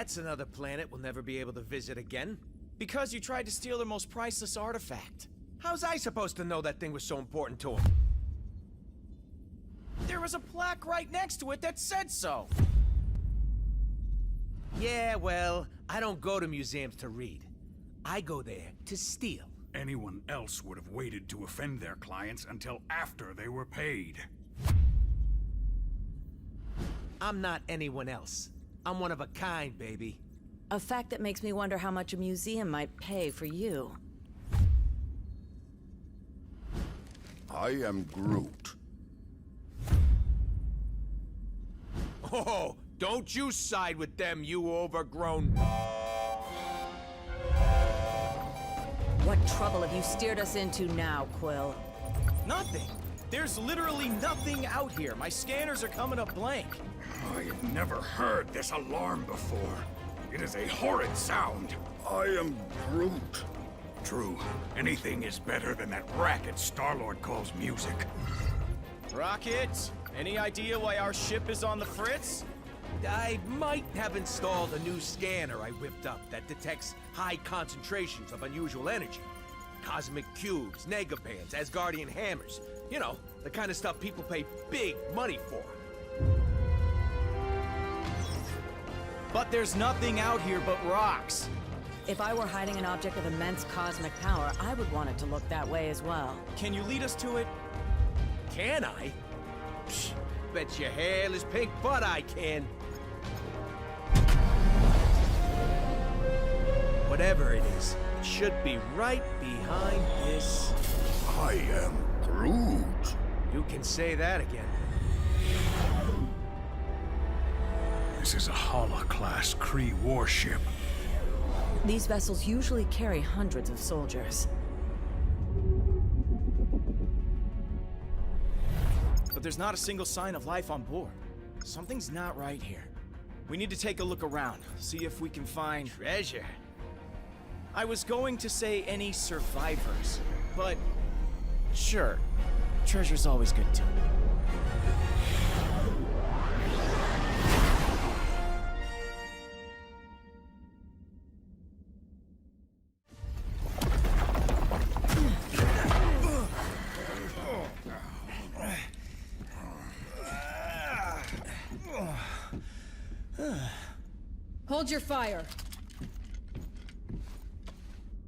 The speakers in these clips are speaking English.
That's another planet we'll never be able to visit again. Because you tried to steal their most priceless artifact. How's I supposed to know that thing was so important to him? There was a plaque right next to it that said so. Yeah, well, I don't go to museums to read. I go there to steal. Anyone else would have waited to offend their clients until after they were paid. I'm not anyone else. I'm one of a kind, baby. A fact that makes me wonder how much a museum might pay for you. I am Groot. Oh, don't you side with them, you overgrown... What trouble have you steered us into now, Quill? Nothing. There's literally nothing out here. My scanners are coming up blank. I have never heard this alarm before. It is a horrid sound. I am Groot. True, anything is better than that racket Star-Lord calls music. Rocket, any idea why our ship is on the fritz? I might have installed a new scanner I whipped up that detects high concentrations of unusual energy. Cosmic cubes, negabands, Asgardian hammers. You know, the kind of stuff people pay big money for. But there's nothing out here but rocks. If I were hiding an object of immense cosmic power, I would want it to look that way as well. Can you lead us to it? Can I? Psh, bet your hairless pink butt I can. Whatever it is, it should be right behind this. I am Groot. You can say that again. This is a Hala-class Kree warship. These vessels usually carry hundreds of soldiers. But there's not a single sign of life on board. Something's not right here. We need to take a look around, see if we can find... Treasure. I was going to say any survivors, but... Sure, treasure's always good too. Hold your fire.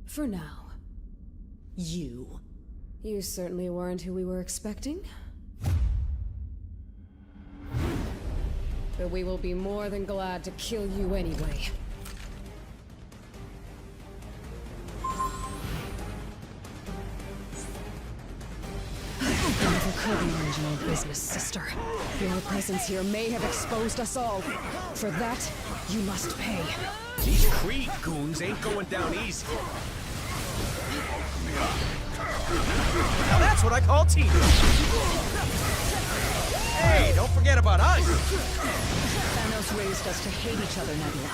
For now. You. You certainly weren't who we were expecting. But we will be more than glad to kill you anyway. Never could manage your own business, sister. Your presence here may have exposed us all. For that, you must pay. These Kree goons ain't going down easy. Now that's what I call teamwork. Hey, don't forget about us! Thanos raised us to hate each other, Nebula.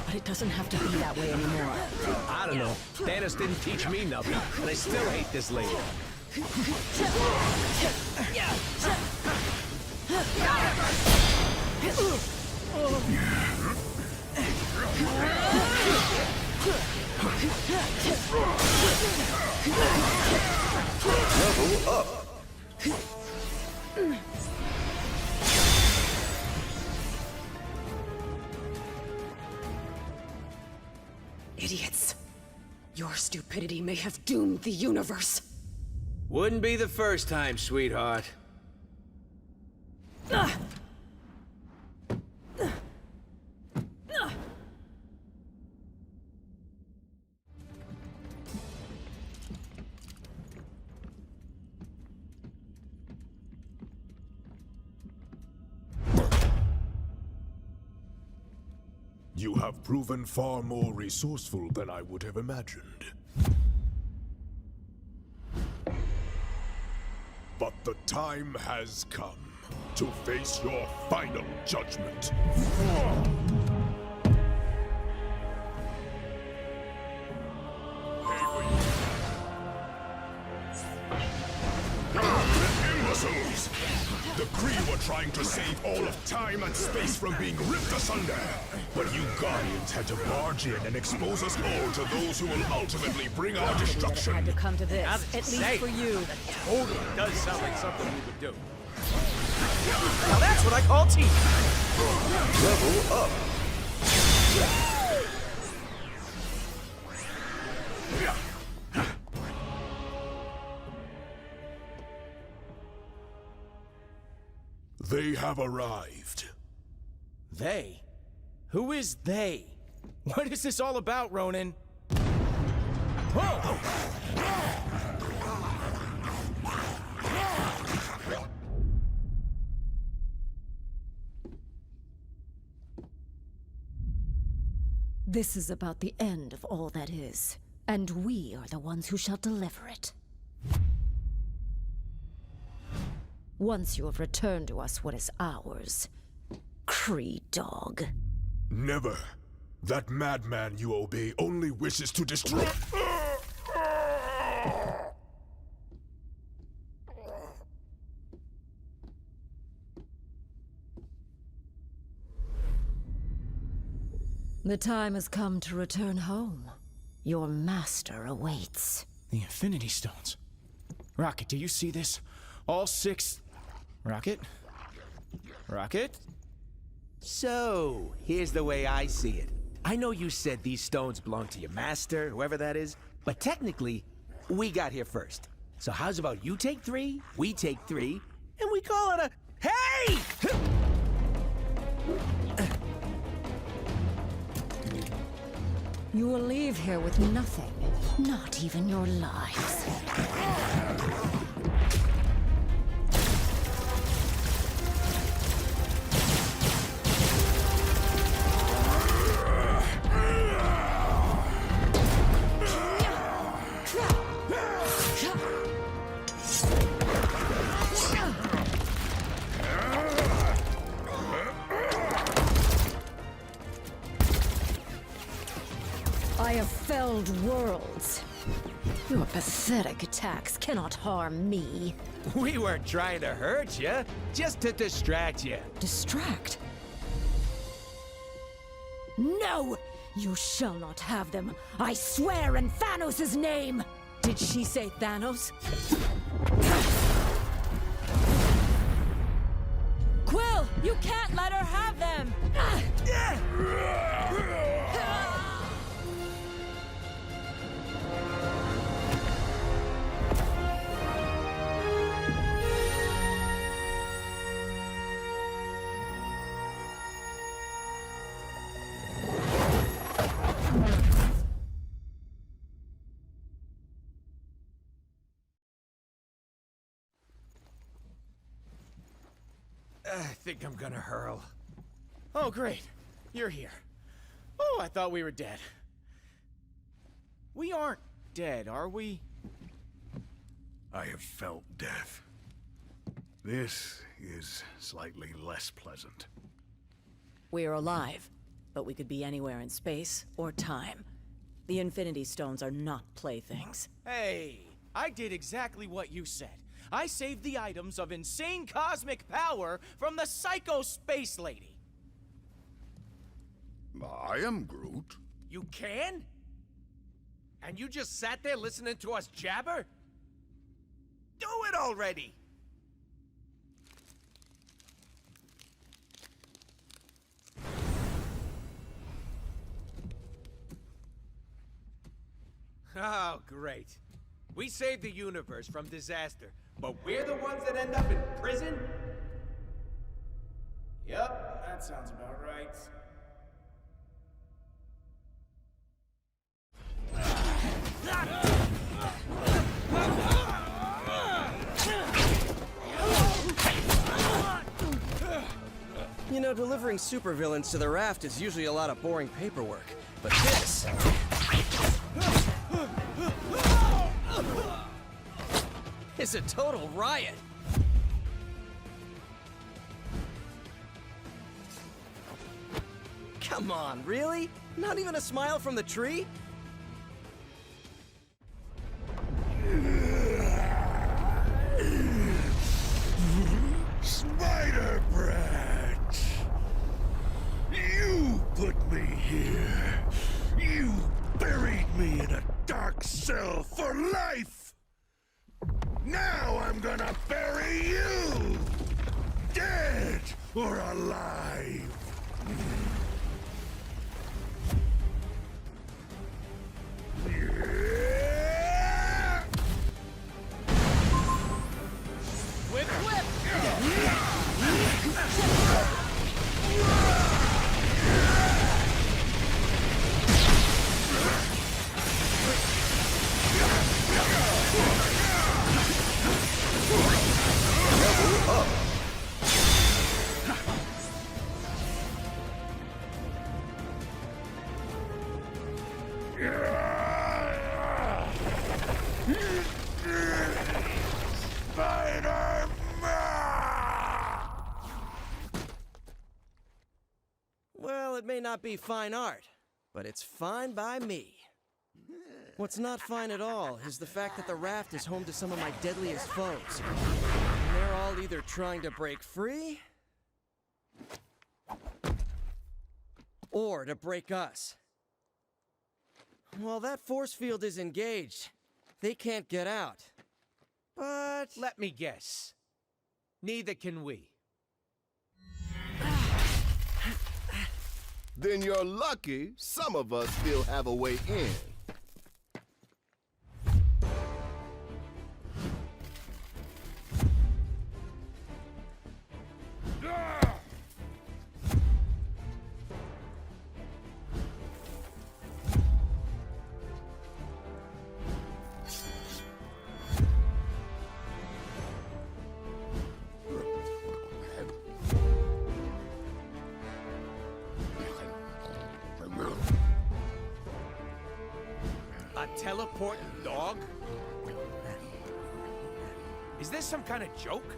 But it doesn't have to be that way anymore. I don't know. Thanos didn't teach me nothing, and I still hate this lady. Level up. Idiots. Your stupidity may have doomed the universe. Wouldn't be the first time, sweetheart. You have proven far more resourceful than I would have imagined. But the time has come to face your final judgment. vessels! The Kree were trying to save all of time and space from being ripped asunder. But you Guardians had to barge in and expose us all to those who will ultimately bring our destruction. Had to come to this, Now that you at say least it, for you. That totally does sound like something we would do. Now that's what I call teamwork. Level up. They have arrived. They? Who is they? What is this all about, Ronan? Whoa! This is about the end of all that is, and we are the ones who shall deliver it. Once you have returned to us what is ours, Kree dog. Never. That madman you obey only wishes to destroy. The time has come to return home. Your master awaits. The Infinity Stones. Rocket, do you see this? All 6... Rocket? Rocket? So, here's the way I see it. I know you said these stones belong to your master, whoever that is, but technically, we got here first. So how's about you take 3, we take 3, and we call it a... Hey! You will leave here with nothing, not even your lives. I have felled worlds. Your pathetic attacks cannot harm me. We weren't trying to hurt you, just to distract you. Distract? No! You shall not have them. I swear in Thanos' name! Did she say Thanos? Quill, you can't let her have them! I think I'm gonna hurl. Oh, great. You're here. Oh, I thought we were dead. We aren't dead, are we? I have felt death. This is slightly less pleasant. We're alive, but we could be anywhere in space or time. The Infinity Stones are not playthings. Hey, I did exactly what you said. I saved the items of insane cosmic power from the Psycho Space Lady. I am Groot. You can? And you just sat there listening to us jabber? Do it already! Oh, great. We saved the universe from disaster, but we're the ones that end up in prison? Yep, that sounds about right. You know, delivering supervillains to the raft is usually a lot of boring paperwork. But this... is a total riot. Come on, really? Not even a smile from the tree? I'm gonna bury you! Dead or alive! Whip, whip! Well, it may not be fine art, but it's fine by me. What's not fine at all is the fact that the raft is home to some of my deadliest foes. And they're all either trying to break free, or to break us. While that force field is engaged, they can't get out. But... Let me guess. Neither can we. Then you're lucky some of us still have a way in. A teleporting dog? Is this some kind of joke?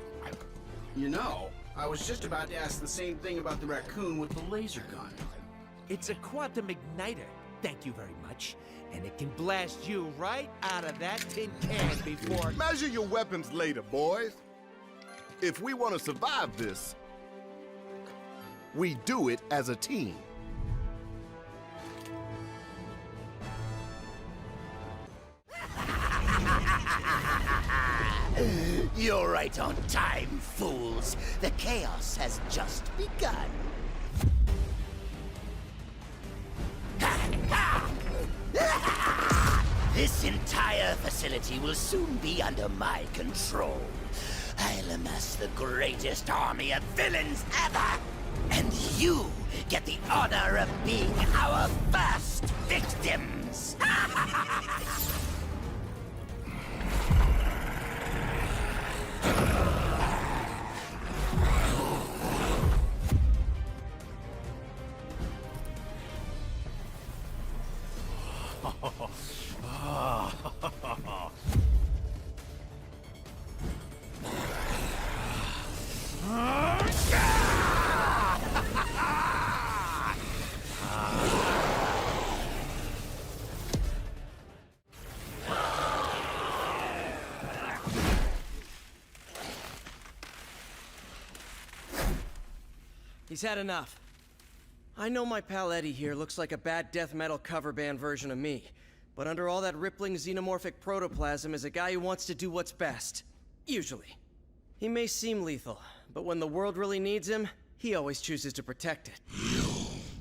You know, I was just about to ask the same thing about the raccoon with the laser gun. It's a quantum igniter. Thank you very much. And it can blast you right out of that tin can before... Measure your weapons later, boys. If we want to survive this, we do it as a team. You're right on time, fools. The chaos has just begun. This entire facility will soon be under my control. I'll amass the greatest army of villains ever, and you get the honor of being our first victims. He's had enough. I know my pal Eddie here looks like a bad death metal cover band version of me, but under all that rippling xenomorphic protoplasm is a guy who wants to do what's best. Usually. He may seem lethal, but when the world really needs him, he always chooses to protect it. You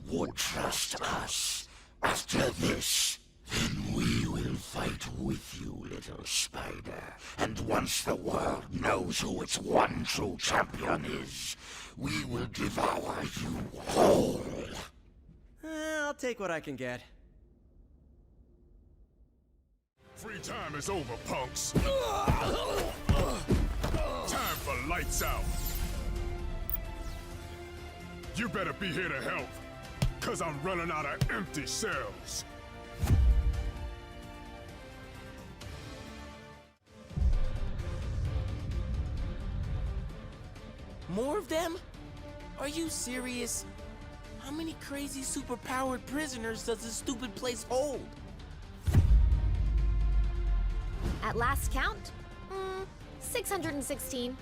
would trust us. After this, then we will fight with you, little spider. And once the world knows who its one true champion is, we will devour you whole. I'll take what I can get. Free time is over, punks. Time for lights out. You better be here to help, 'cause I'm running out of empty cells. More of them? Are you serious? How many crazy superpowered prisoners does this stupid place hold? At last count, 616.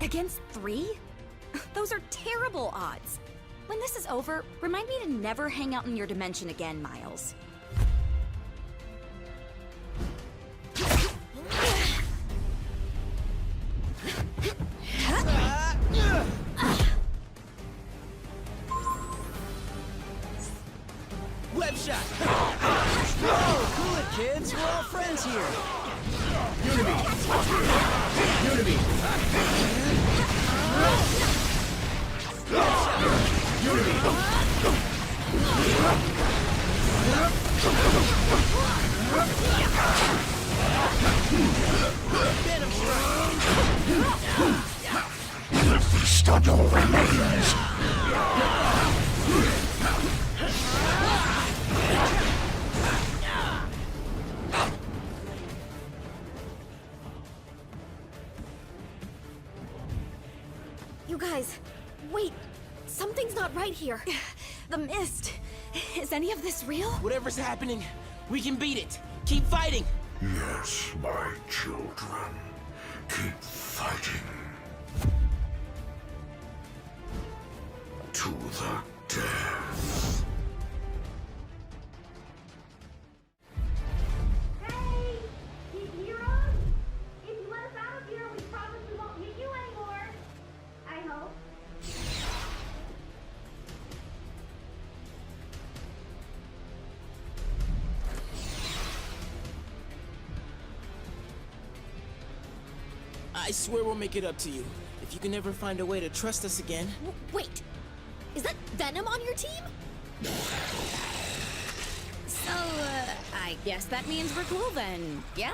Against 3? Those are terrible odds. When this is over, remind me to never hang out in your dimension again, Miles. our friends here. The feast on your remains. You guys, wait. Something's not right here. The mist. Is any of this real? Whatever's happening, we can beat it. Keep fighting. Yes, my children. Keep fighting. To the death. Hey! You hear us? If you let us out of here, we promise we won't hit you anymore. I hope. I swear we'll make it up to you. If you can ever find a way to trust us again. Wait. Is that Venom on your team? So, I guess that means we're cool then, yeah?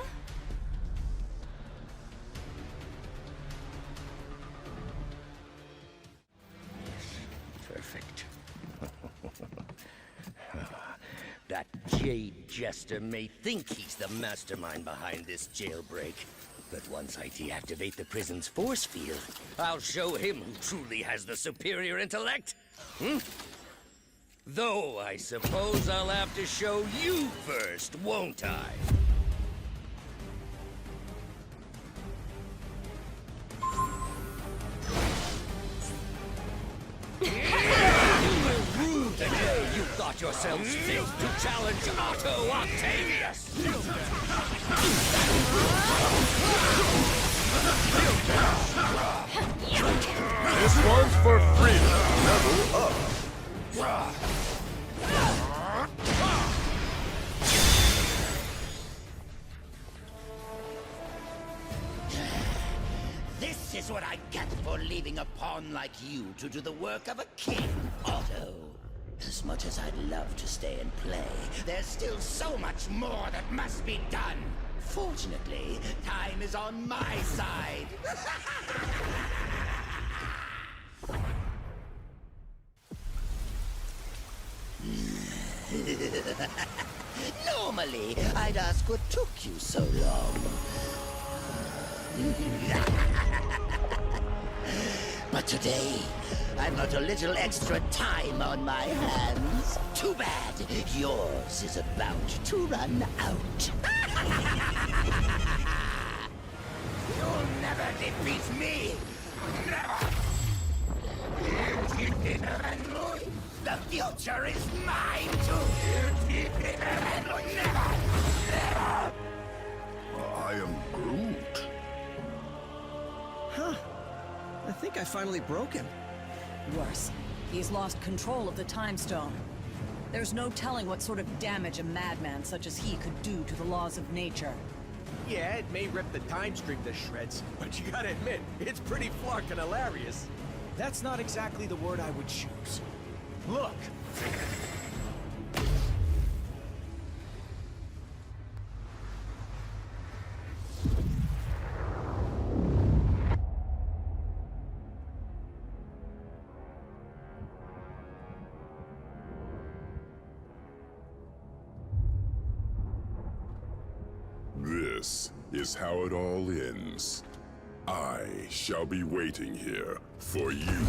Perfect. That Jade Jester may think he's the mastermind behind this jailbreak, but once I deactivate the prison's force field, I'll show him who truly has the superior intellect. Though I suppose I'll have to show you first, won't I? The day you thought yourselves fit to challenge Otto Octavius! This one's for freedom. Level up. This is what I get for leaving a pawn like you to do the work of a king, Otto. As much as I'd love to stay and play, there's still so much more that must be done. Fortunately, time is on my side. Normally, I'd ask what took you so long. But today, I've got a little extra time on my hands. Too bad. Yours is about to run out. You'll never defeat me. Never. The future is mine too. Never. I am Groot. Huh. I think I finally broke him. Worse, he's lost control of the Time Stone. There's no telling what sort of damage a madman such as he could do to the laws of nature. Yeah, it may rip the time stream to shreds, but you gotta admit, it's pretty fucking hilarious. That's not exactly the word I would choose. Look! This is how it all ends. I shall be waiting here for you.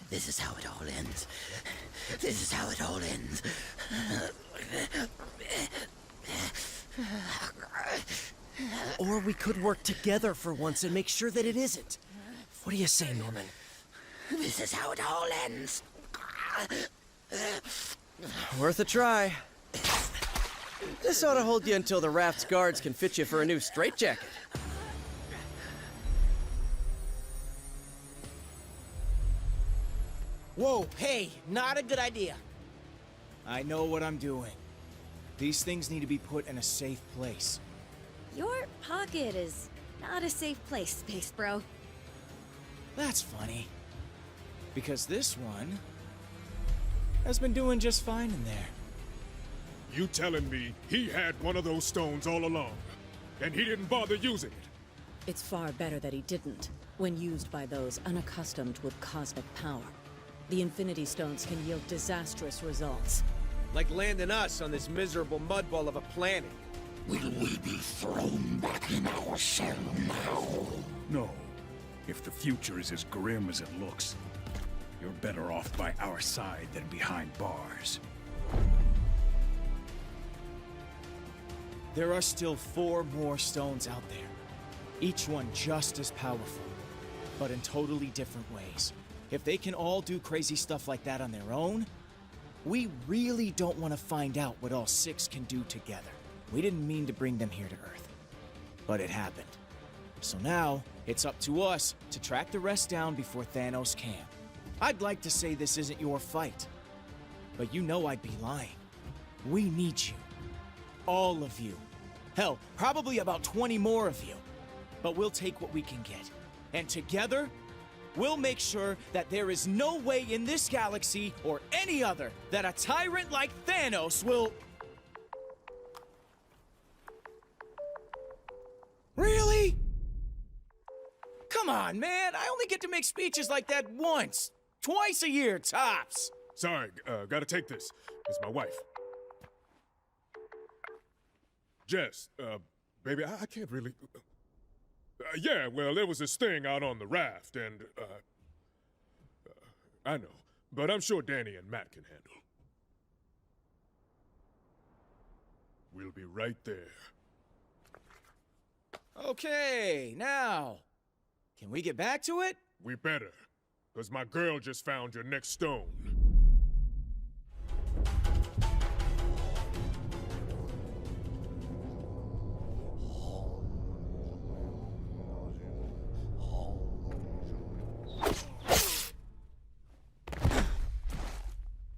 This is how it all ends. This is how it all ends. Or we could work together for once and make sure that it isn't. What do you say, Norman? This is how it all ends. Worth a try. This ought to hold you until the raft's guards can fit you for a new straitjacket. Whoa, hey, not a good idea. I know what I'm doing. These things need to be put in a safe place. Your pocket is not a safe place, Space Bro. That's funny. Because this one has been doing just fine in there. You telling me he had one of those stones all along, and he didn't bother using it? It's far better that he didn't, when used by those unaccustomed with cosmic power. The Infinity Stones can yield disastrous results. Like landing us on this miserable mudball of a planet. Will we be thrown back in our cell now? No. If the future is as grim as it looks, you're better off by our side than behind bars. There are still 4 more stones out there. Each one just as powerful, but in totally different ways. If they can all do crazy stuff like that on their own, we really don't want to find out what all 6 can do together. We didn't mean to bring them here to Earth, but it happened. So now, it's up to us to track the rest down before Thanos can. I'd like to say this isn't your fight, but you know I'd be lying. We need you. All of you. Hell, probably about 20 more of you. But we'll take what we can get. And together, we'll make sure that there is no way in this galaxy or any other that a tyrant like Thanos will... Really? Come on, man. I only get to make speeches like that once. Twice a year, tops. Sorry, gotta take this. It's my wife. Jess, baby, I can't really... yeah, well, there was this thing out on the raft, and, I know, but I'm sure Danny and Matt can handle. We'll be right there. Okay, now, can we get back to it? We better, because my girl just found your next stone.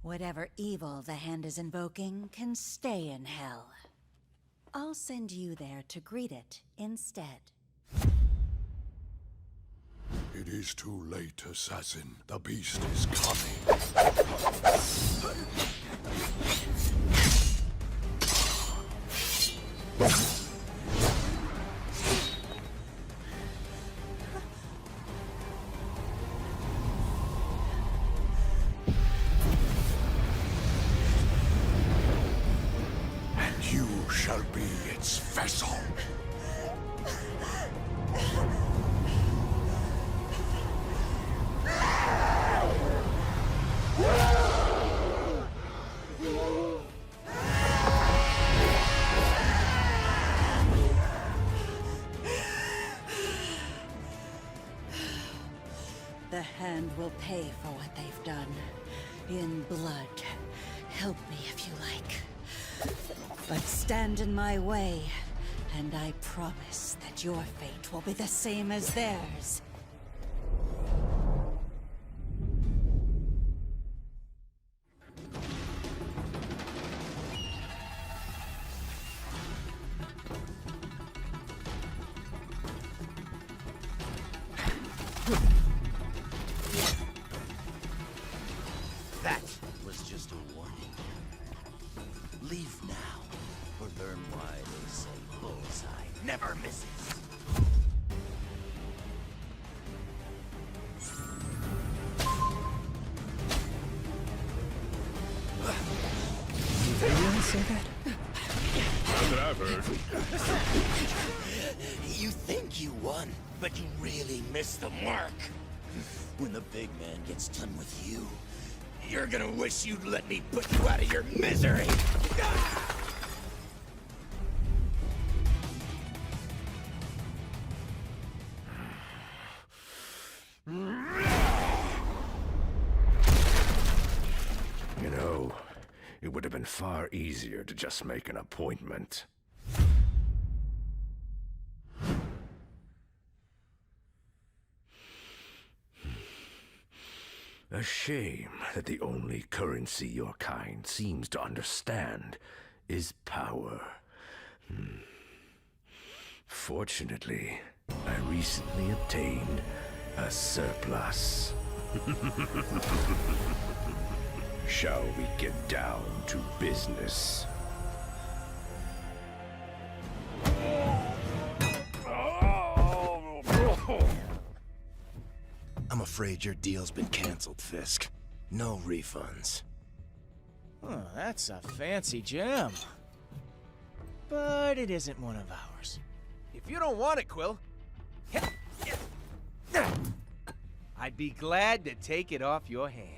Whatever evil the Hand is invoking can stay in hell. I'll send you there to greet it instead. It is too late, assassin. The beast is coming. You shall be its vessel. The Hand will pay for what they've done. In blood. Help me if you like. But stand in my way, and I promise that your fate will be the same as theirs. That was just a warning. Leave now, or learn why they say bullseye never misses. Did they really say that? Not that I've heard. You think you won, but you really missed the mark. When the big man gets done with you, you're gonna wish you'd let me put you out of your misery. You know, it would have been far easier to just make an appointment. A shame that the only currency your kind seems to understand is power. Fortunately, I recently obtained a surplus. Shall we get down to business? I'm afraid your deal's been canceled, Fisk. No refunds. Oh, that's a fancy gem. But it isn't one of ours. If you don't want it, Quill, I'd be glad to take it off your hands.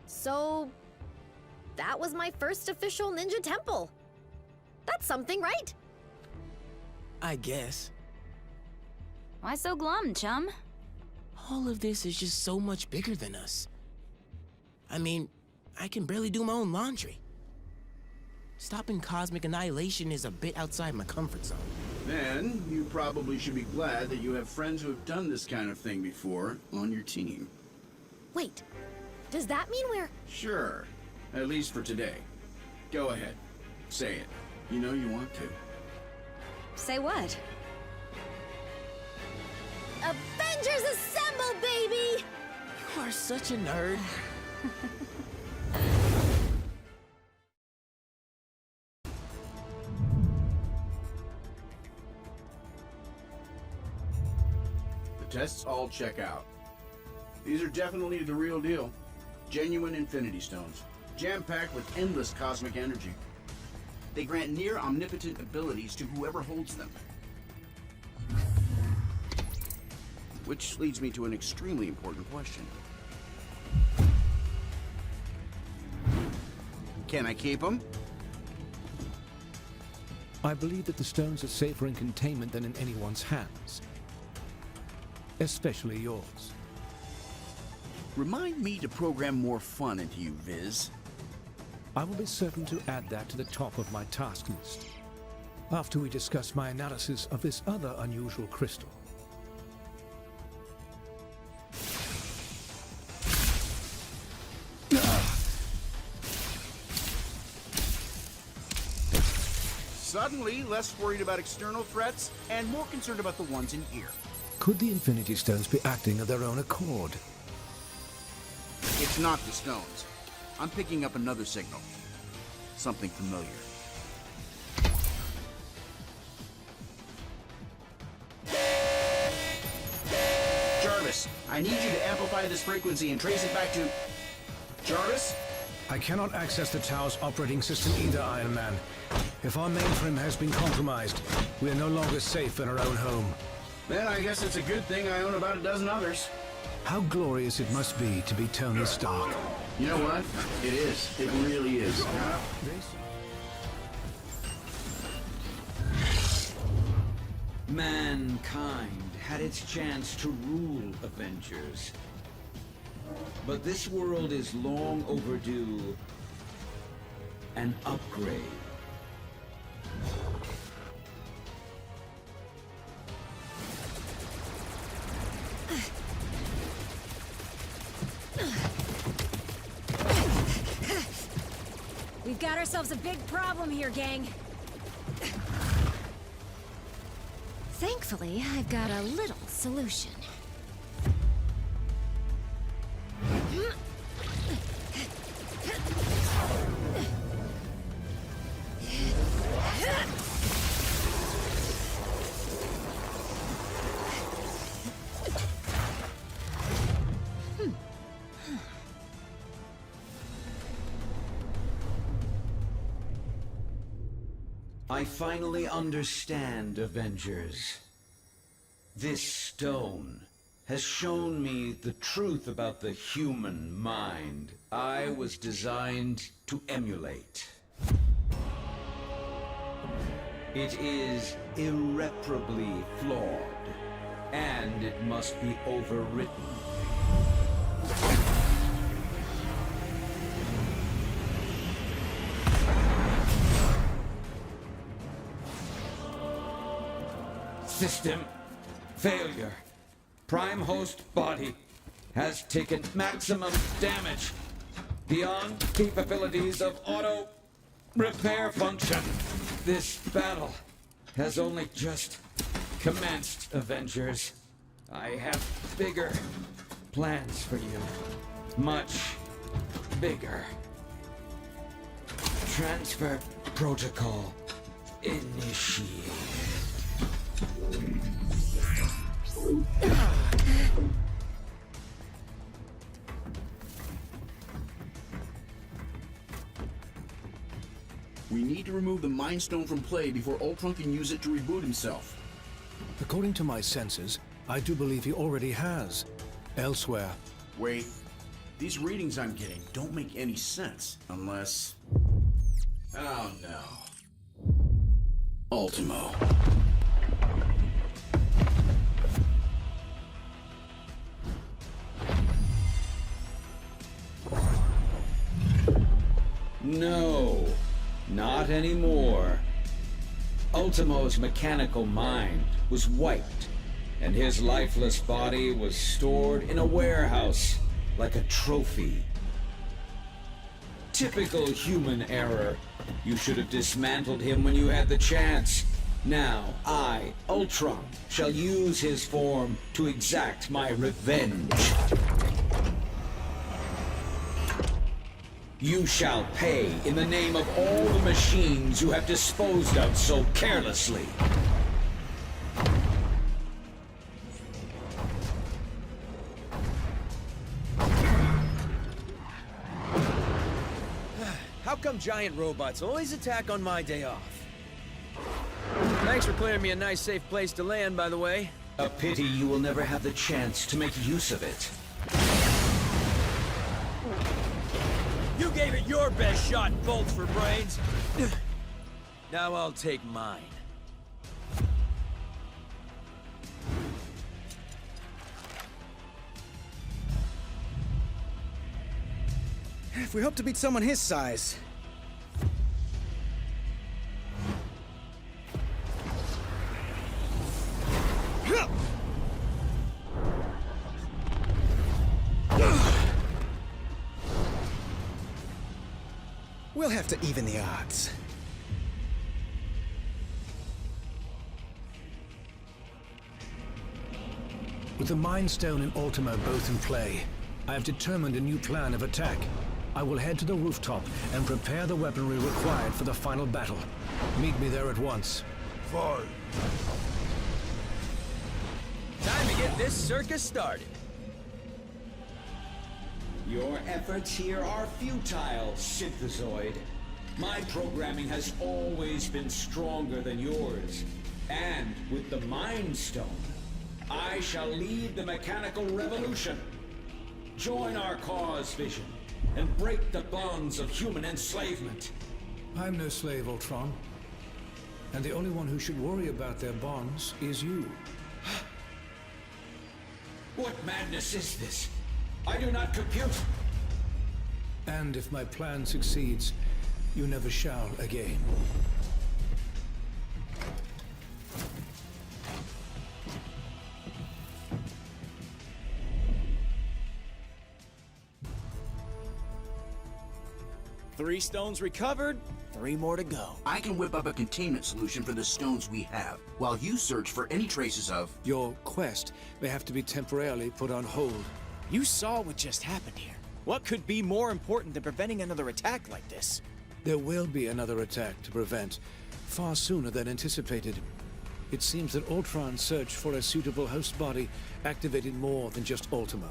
So, that was my first official ninja temple. That's something, right? I guess. Why so glum, chum? All of this is just so much bigger than us. I mean, I can barely do my own laundry. Stopping cosmic annihilation is a bit outside my comfort zone. Then, you probably should be glad that you have friends who have done this kind of thing before on your team. Wait, does that mean we're... Sure, at least for today. Go ahead, say it. You know you want to. Say what? Avengers Assemble, baby! You are such a nerd. The tests all check out. These are definitely the real deal. Genuine Infinity Stones, jam-packed with endless cosmic energy. They grant near omnipotent abilities to whoever holds them. Which leads me to an extremely important question. Can I keep them? I believe that the stones are safer in containment than in anyone's hands. Especially yours. Remind me to program more fun into you, Viz. I will be certain to add that to the top of my task list, after we discuss my analysis of this other unusual crystal. Suddenly, less worried about external threats and more concerned about the ones in here. Could the Infinity Stones be acting of their own accord? It's not the stones. I'm picking up another signal. Something familiar. Jarvis, I need you to amplify this frequency and trace it back to... Jarvis? I cannot access the tower's operating system either, Iron Man. If our mainframe has been compromised, we are no longer safe in our own home. Then I guess it's a good thing I own about a dozen others. How glorious it must be to be Tony Stark. You know what? It is. It really is. Mankind had its chance to rule Avengers. But this world is long overdue an upgrade. We've got ourselves a big problem here, gang. Thankfully, I've got a little solution. I finally understand, Avengers. This stone has shown me the truth about the human mind I was designed to emulate. It is irreparably flawed, and it must be overwritten. System failure. Prime host body has taken maximum damage beyond capabilities of auto repair function. This battle has only just commenced, Avengers. I have bigger plans for you. Much bigger. Transfer protocol initiated. We need to remove the Mind Stone from play before Ultron can use it to reboot himself. According to my senses, I do believe he already has. Elsewhere. Wait. These readings I'm getting don't make any sense unless... Oh no. Ultimo. No, not anymore. Ultimo's mechanical mind was wiped, and his lifeless body was stored in a warehouse like a trophy. Typical human error. You should have dismantled him when you had the chance. Now, I, Ultron, shall use his form to exact my revenge. You shall pay in the name of all the machines you have disposed of so carelessly. How come giant robots always attack on my day off? Thanks for clearing me a nice safe place to land, by the way. A pity you will never have the chance to make use of it. You gave it your best shot, bolts for brains. Now I'll take mine. If we hope to beat someone his size. We'll have to even the odds. With the Mind Stone and Ultimo both in play, I have determined a new plan of attack. I will head to the rooftop and prepare the weaponry required for the final battle. Meet me there at once. Fine. Time to get this circus started. Your efforts here are futile, Synthezoid. My programming has always been stronger than yours. And with the Mind Stone, I shall lead the mechanical revolution. Join our cause, Vision, and break the bonds of human enslavement. I'm no slave, Ultron. And the only one who should worry about their bonds is you. What madness is this? I do not compute. And if my plan succeeds, you never shall again. Three stones recovered, 3 more to go. I can whip up a containment solution for the stones we have, while you search for any traces of... Your quest may have to be temporarily put on hold. You saw what just happened here. What could be more important than preventing another attack like this? There will be another attack to prevent, far sooner than anticipated. It seems that Ultron's search for a suitable host body activated more than just Ultimo.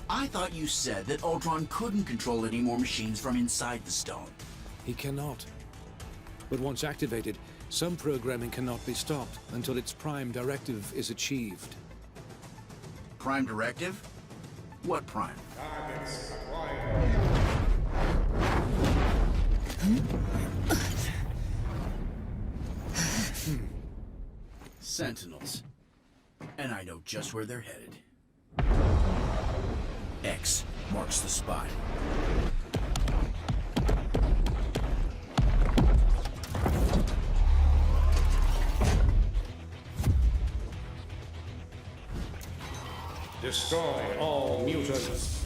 I thought you said that Ultron couldn't control any more machines from inside the stone. He cannot. But once activated, some programming cannot be stopped until its Prime Directive is achieved. Prime Directive? What Prime? Sentinels. And I know just where they're headed. X marks the spot. Destroy all mutants.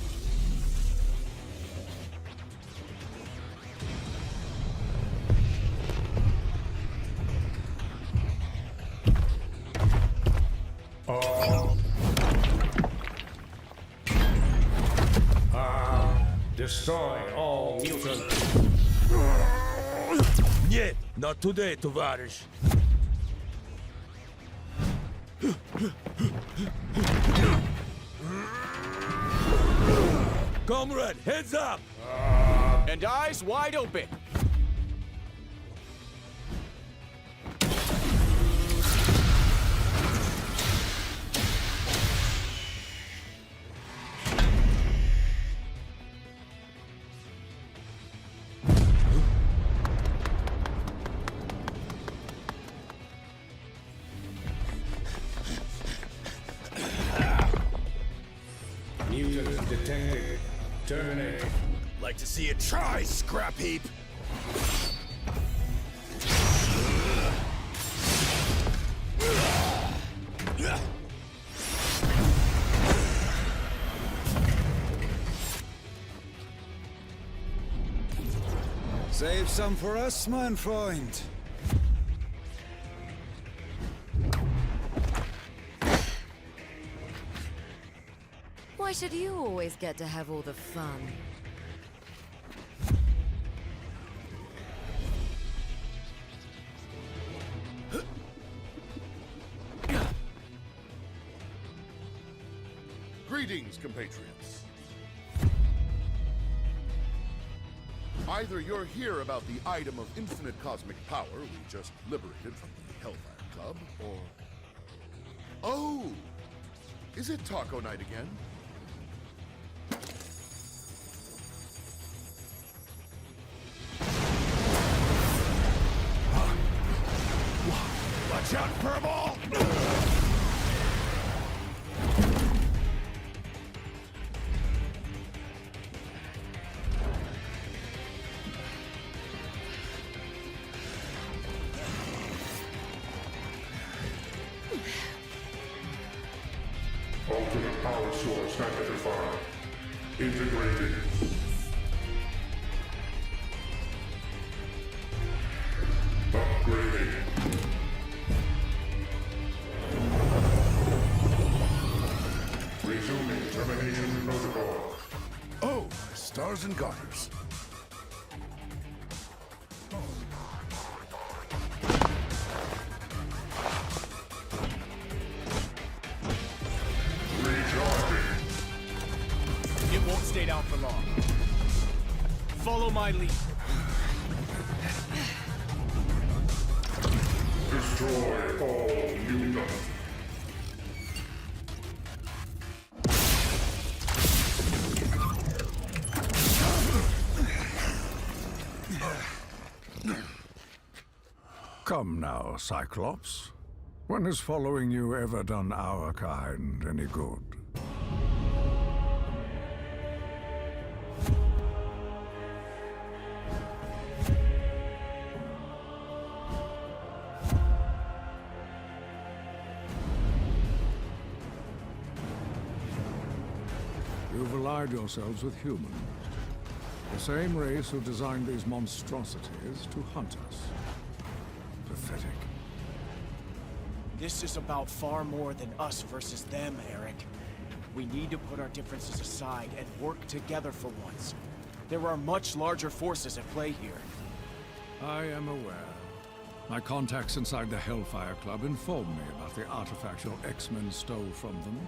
Destroy all mutants. Нет, not today, товарищ. Comrade, heads up! And eyes wide open. Mutants detected. Terminate. Like to see you try, scrap heap. Save some for us, mein Freund. Why should you always get to have all the fun? Greetings, compatriots. Either you're here about the item of infinite cosmic power we just liberated from the Hellfire Club, or... Oh! Is it taco night again? Watch out, Furball! Ultimate power source identified. Integrated. Upgrading. Resuming termination protocol. Oh, stars and garters. It won't stay down for long. Follow my lead. Destroy all mutants. Come now, Cyclops. When has following you ever done our kind any good? You've allied yourselves with humans. The same race who designed these monstrosities to hunt us. Pathetic. This is about far more than us versus them, Eric. We need to put our differences aside and work together for once. There are much larger forces at play here. I am aware. My contacts inside the Hellfire Club informed me about the artifact your X-Men stole from them.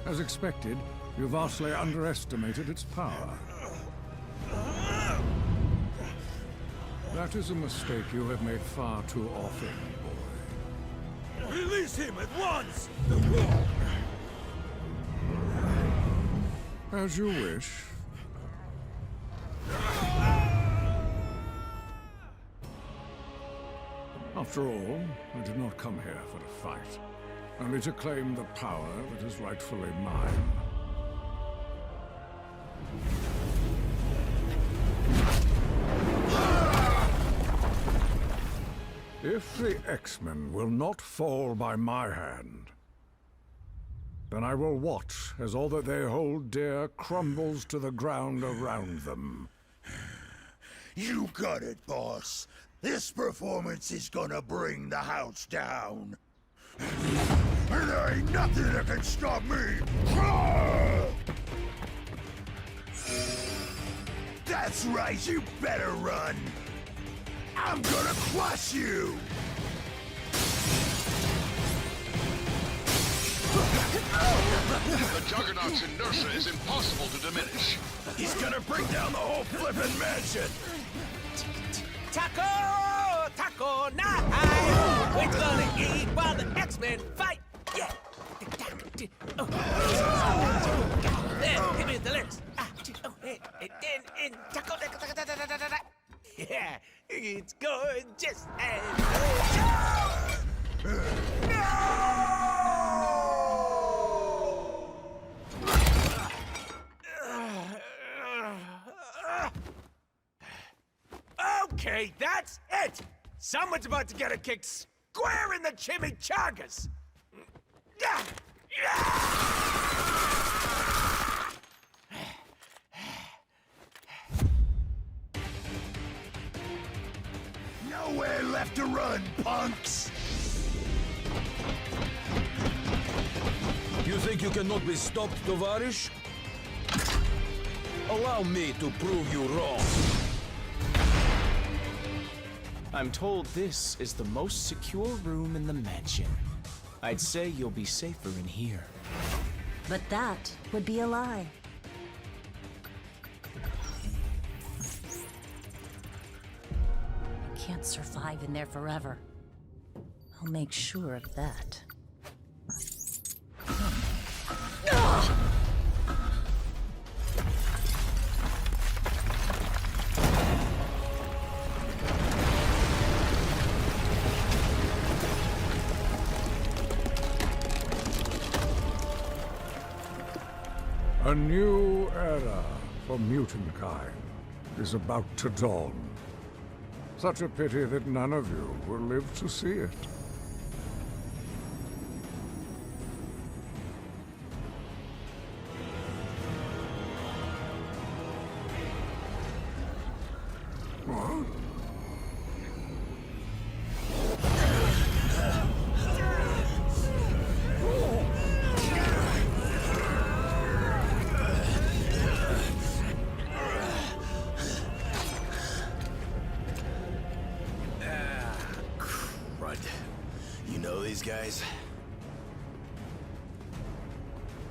As expected, you vastly underestimated its power. That is a mistake you have made far too often, boy. Release him at once! As you wish. After all, I did not come here for a fight, only to claim the power that is rightfully mine. If the X-Men will not fall by my hand, Then I will watch as all that they hold dear crumbles to the ground around them. You got it, boss. This performance is gonna bring the house down. And there ain't nothing that can stop me! That's right, you better run! I'm gonna crush you! The Juggernaut's inertia is impossible to diminish. He's gonna bring down the whole flippin' mansion! Taco! Taco night! We're gonna eat while the X-Men fight! Yeah! There, give me the lyrics. Taco, yeah, it's gorgeous and... Okay, that's it! Someone's about to get a kick square in the chimichangas! Nowhere left to run, punks! You think you cannot be stopped, Tovarish? Allow me to prove you wrong. I'm told this is the most secure room in the mansion. I'd say you'll be safer in here. But that would be a lie. I can't survive in there forever. I'll make sure of that. A new era for mutant-kind is about to dawn. Such a pity that none of you will live to see it. What? You know these guys?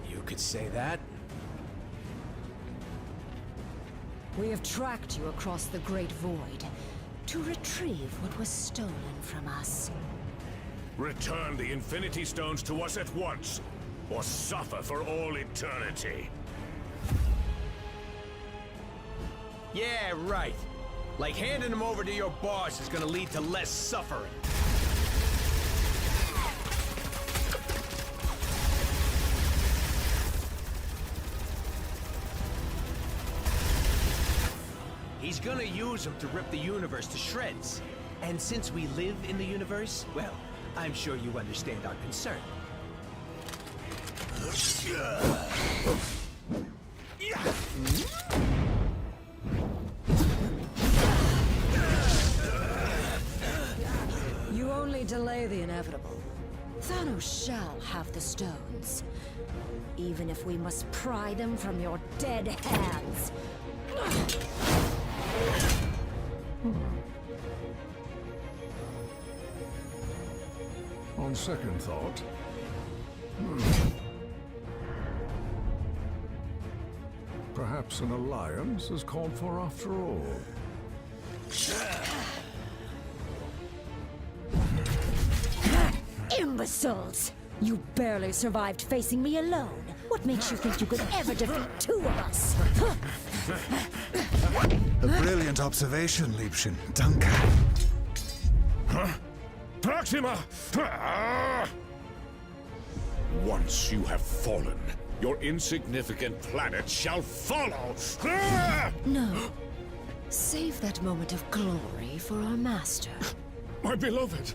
You could say that. We have tracked you across the Great Void to retrieve what was stolen from us. Return the Infinity Stones to us at once, or suffer for all eternity. Yeah, right. Like handing them over to your boss is gonna lead to less suffering. He's gonna use them to rip the universe to shreds. And since we live in the universe, well, I'm sure you understand our concern. You only delay the inevitable. Thanos shall have the stones. Even if we must pry them from your dead hands. On second thought, perhaps an alliance is called for after all. Imbeciles! You barely survived facing me alone. What makes you think you could ever defeat two of us? A brilliant observation, Liebchen. Danke. Huh? Proxima! Once you have fallen, your insignificant planet shall follow! No. Save that moment of glory for our master. My beloved!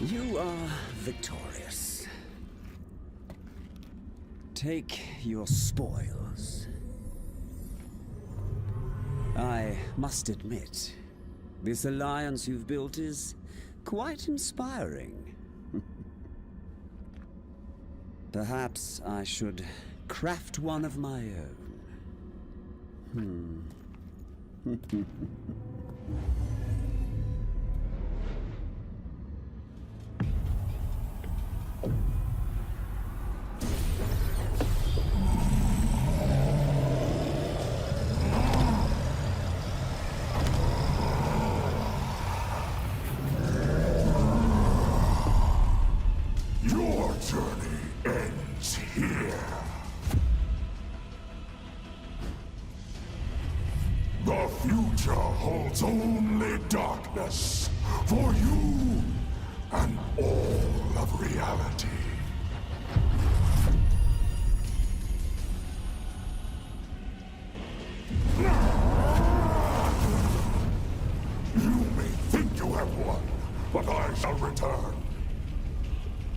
You are victorious. Take your spoils. I must admit, this alliance you've built is quite inspiring. Perhaps I should craft one of my own. Your journey ends here. The future holds only darkness for you and all of reality. You may think you have won, but I shall return.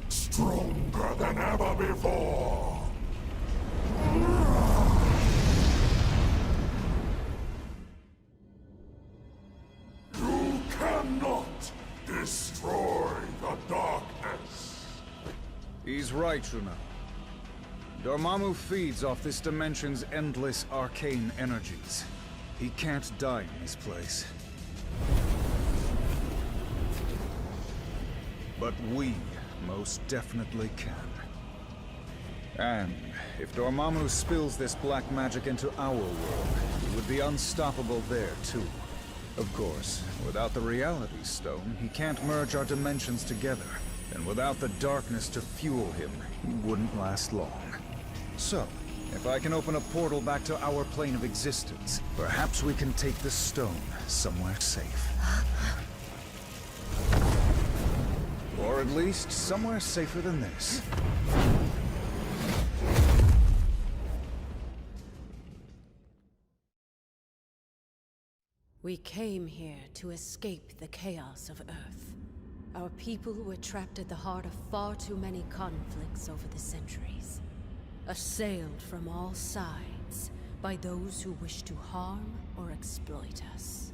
Stronger than ever before. You cannot destroy the darkness. He's right, Shuna. Dormammu feeds off this dimension's endless arcane energies. He can't die in this place. But we most definitely can. And if Dormammu spills this black magic into our world, he would be unstoppable there too. Of course, without the Reality Stone, he can't merge our dimensions together. And without the darkness to fuel him, he wouldn't last long. So, if I can open a portal back to our plane of existence, perhaps we can take the stone somewhere safe. Or at least somewhere safer than this. We came here to escape the chaos of Earth. Our people were trapped at the heart of far too many conflicts over the centuries. Assailed from all sides by those who wish to harm or exploit us.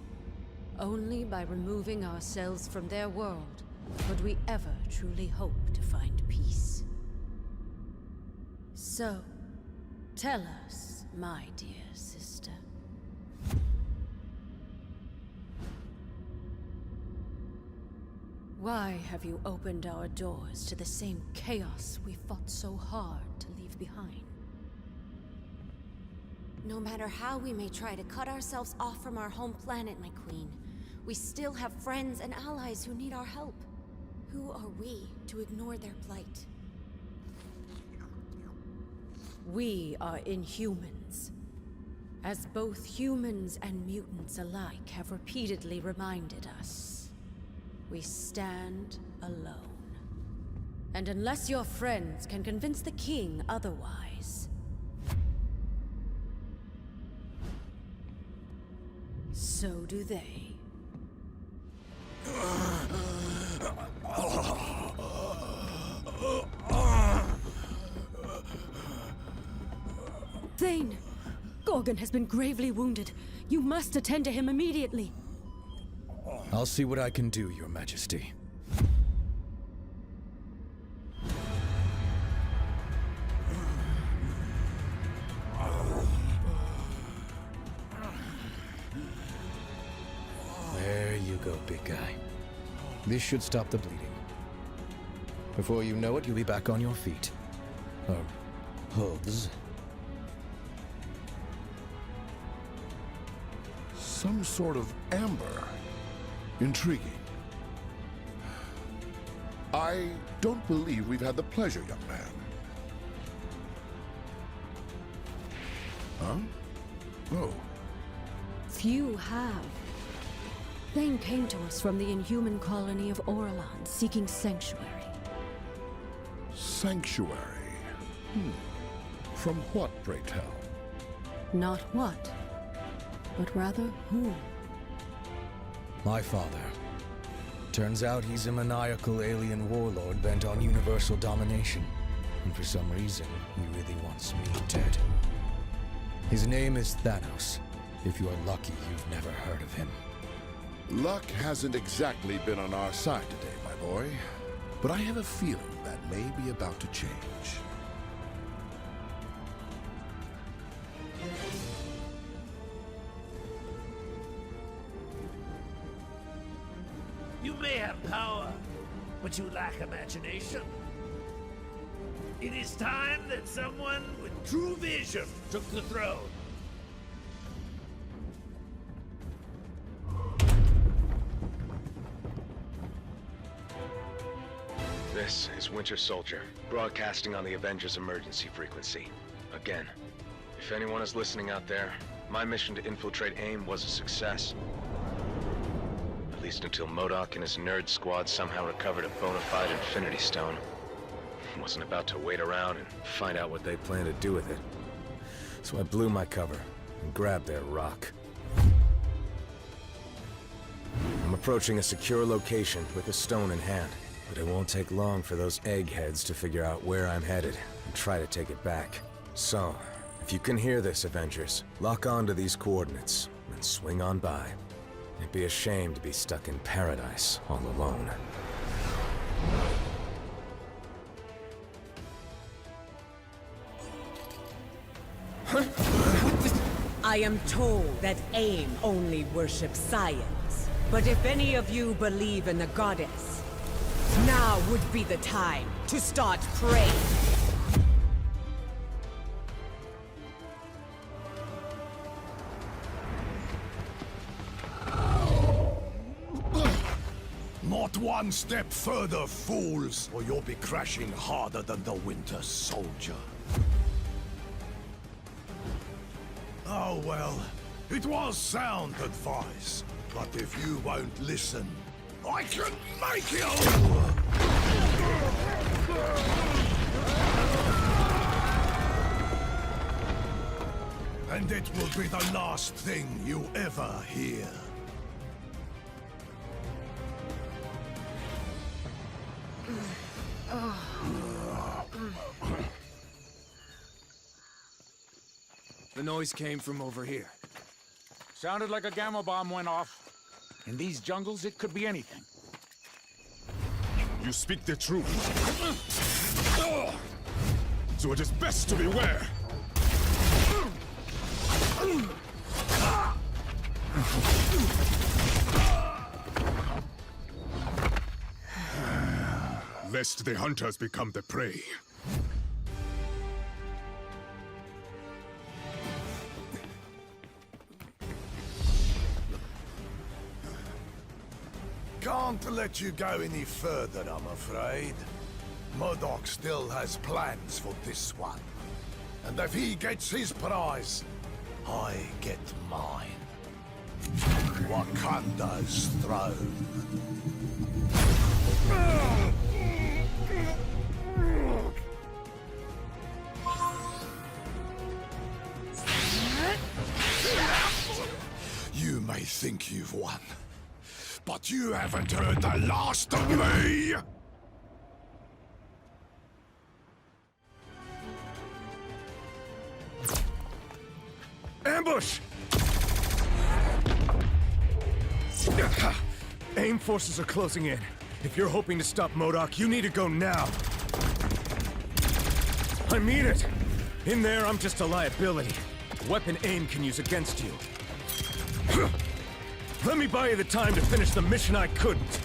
Only by removing ourselves from their world could we ever truly hope to find peace. So, tell us, my dear sister. Why have you opened our doors to the same chaos we fought so hard to leave behind? No matter how we may try to cut ourselves off from our home planet, my queen, we still have friends and allies who need our help. Who are we to ignore their plight? We are Inhumans. As both humans and mutants alike have repeatedly reminded us, we stand alone. And unless your friends can convince the king otherwise, so do they. Thane! Gorgon has been gravely wounded. You must attend to him immediately. I'll see what I can do, Your Majesty. There you go, big guy. This should stop the bleeding. Before you know it, you'll be back on your feet. Or hooves. Some sort of amber. Intriguing. I don't believe we've had the pleasure, young man. Huh? Oh. Few have. Thane came to us from the Inhuman colony of Orlan, seeking sanctuary. Sanctuary? From what, pray tell? Not what, but rather whom. My father, Turns out he's a maniacal alien warlord bent on universal domination. And for some reason, he really wants me dead. His name is Thanos. If you're lucky, you've never heard of him. Luck hasn't exactly been on our side today, my boy. But I have a feeling that may be about to change. You may have power, but you lack imagination. It is time that someone with true vision took the throne. This is Winter Soldier, broadcasting on the Avengers emergency frequency. Again, if anyone is listening out there, my mission to infiltrate AIM was a success. At least until MODOK and his nerd squad somehow recovered a bona fide Infinity Stone. Wasn't about to wait around and find out what they plan to do with it. So I blew my cover and grabbed their rock. I'm approaching a secure location with a stone in hand. But it won't take long for those eggheads to figure out where I'm headed and try to take it back. So, if you can hear this, Avengers, lock on to these coordinates and swing on by. It'd be a shame to be stuck in paradise all alone. I am told that AIM only worships science. But if any of you believe in the goddess, now would be the time to start praying. Not one step further, fools, or you'll be crashing harder than the Winter Soldier. Oh well, it was sound advice, but if you won't listen, I can make you! And it will be the last thing you ever hear. The noise came from over here. Sounded like a gamma bomb went off. In these jungles, it could be anything. You speak the truth. So it is best to beware. Lest the hunters become the prey. Can't let you go any further, I'm afraid. MODOK still has plans for this one. And if he gets his prize, I get mine. Wakanda's throne. You may think you've won, but you haven't heard the last of me! Ambush! AIM forces are closing in. If you're hoping to stop MODOK, you need to go now. I mean it! In there, I'm just a liability. A weapon AIM can use against you. Let me buy you the time to finish the mission I couldn't.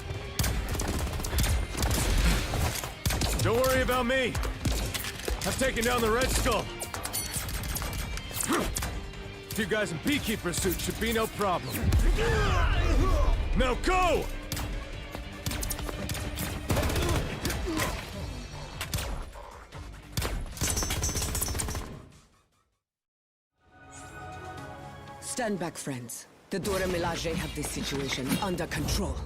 Don't worry about me. I've taken down the Red Skull. A few guys in beekeeper suits should be no problem. Now go! Stand back, friends. The Dora Milaje have this situation under control.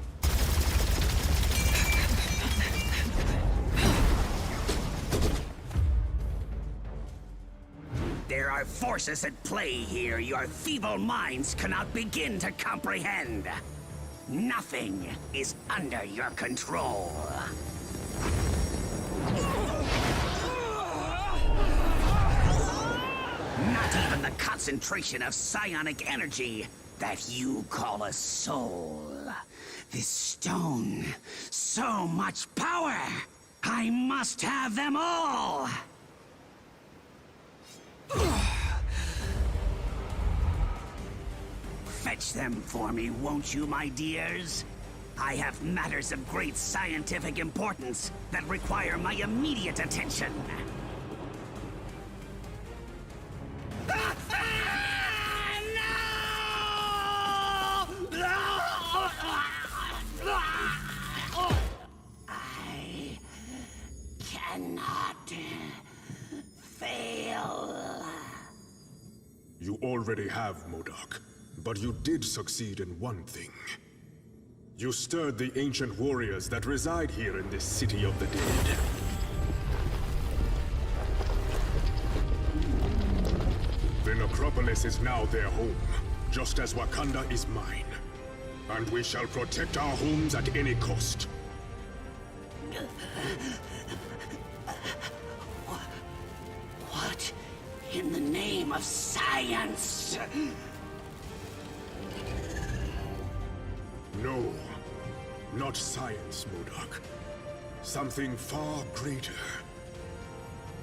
There are forces at play here your feeble minds cannot begin to comprehend. Nothing is under your control. Not even the concentration of psionic energy that you call a soul. This stone, so much power! I must have them all! Fetch them for me, won't you, my dears? I have matters of great scientific importance that require my immediate attention. I cannot fail. You already have, MODOK, but you did succeed in one thing. You stirred the ancient warriors that reside here in this city of the dead. The Necropolis is now their home, just as Wakanda is mine. And we shall protect our homes at any cost. What in the name of science? No, not science, MODOK. Something far greater.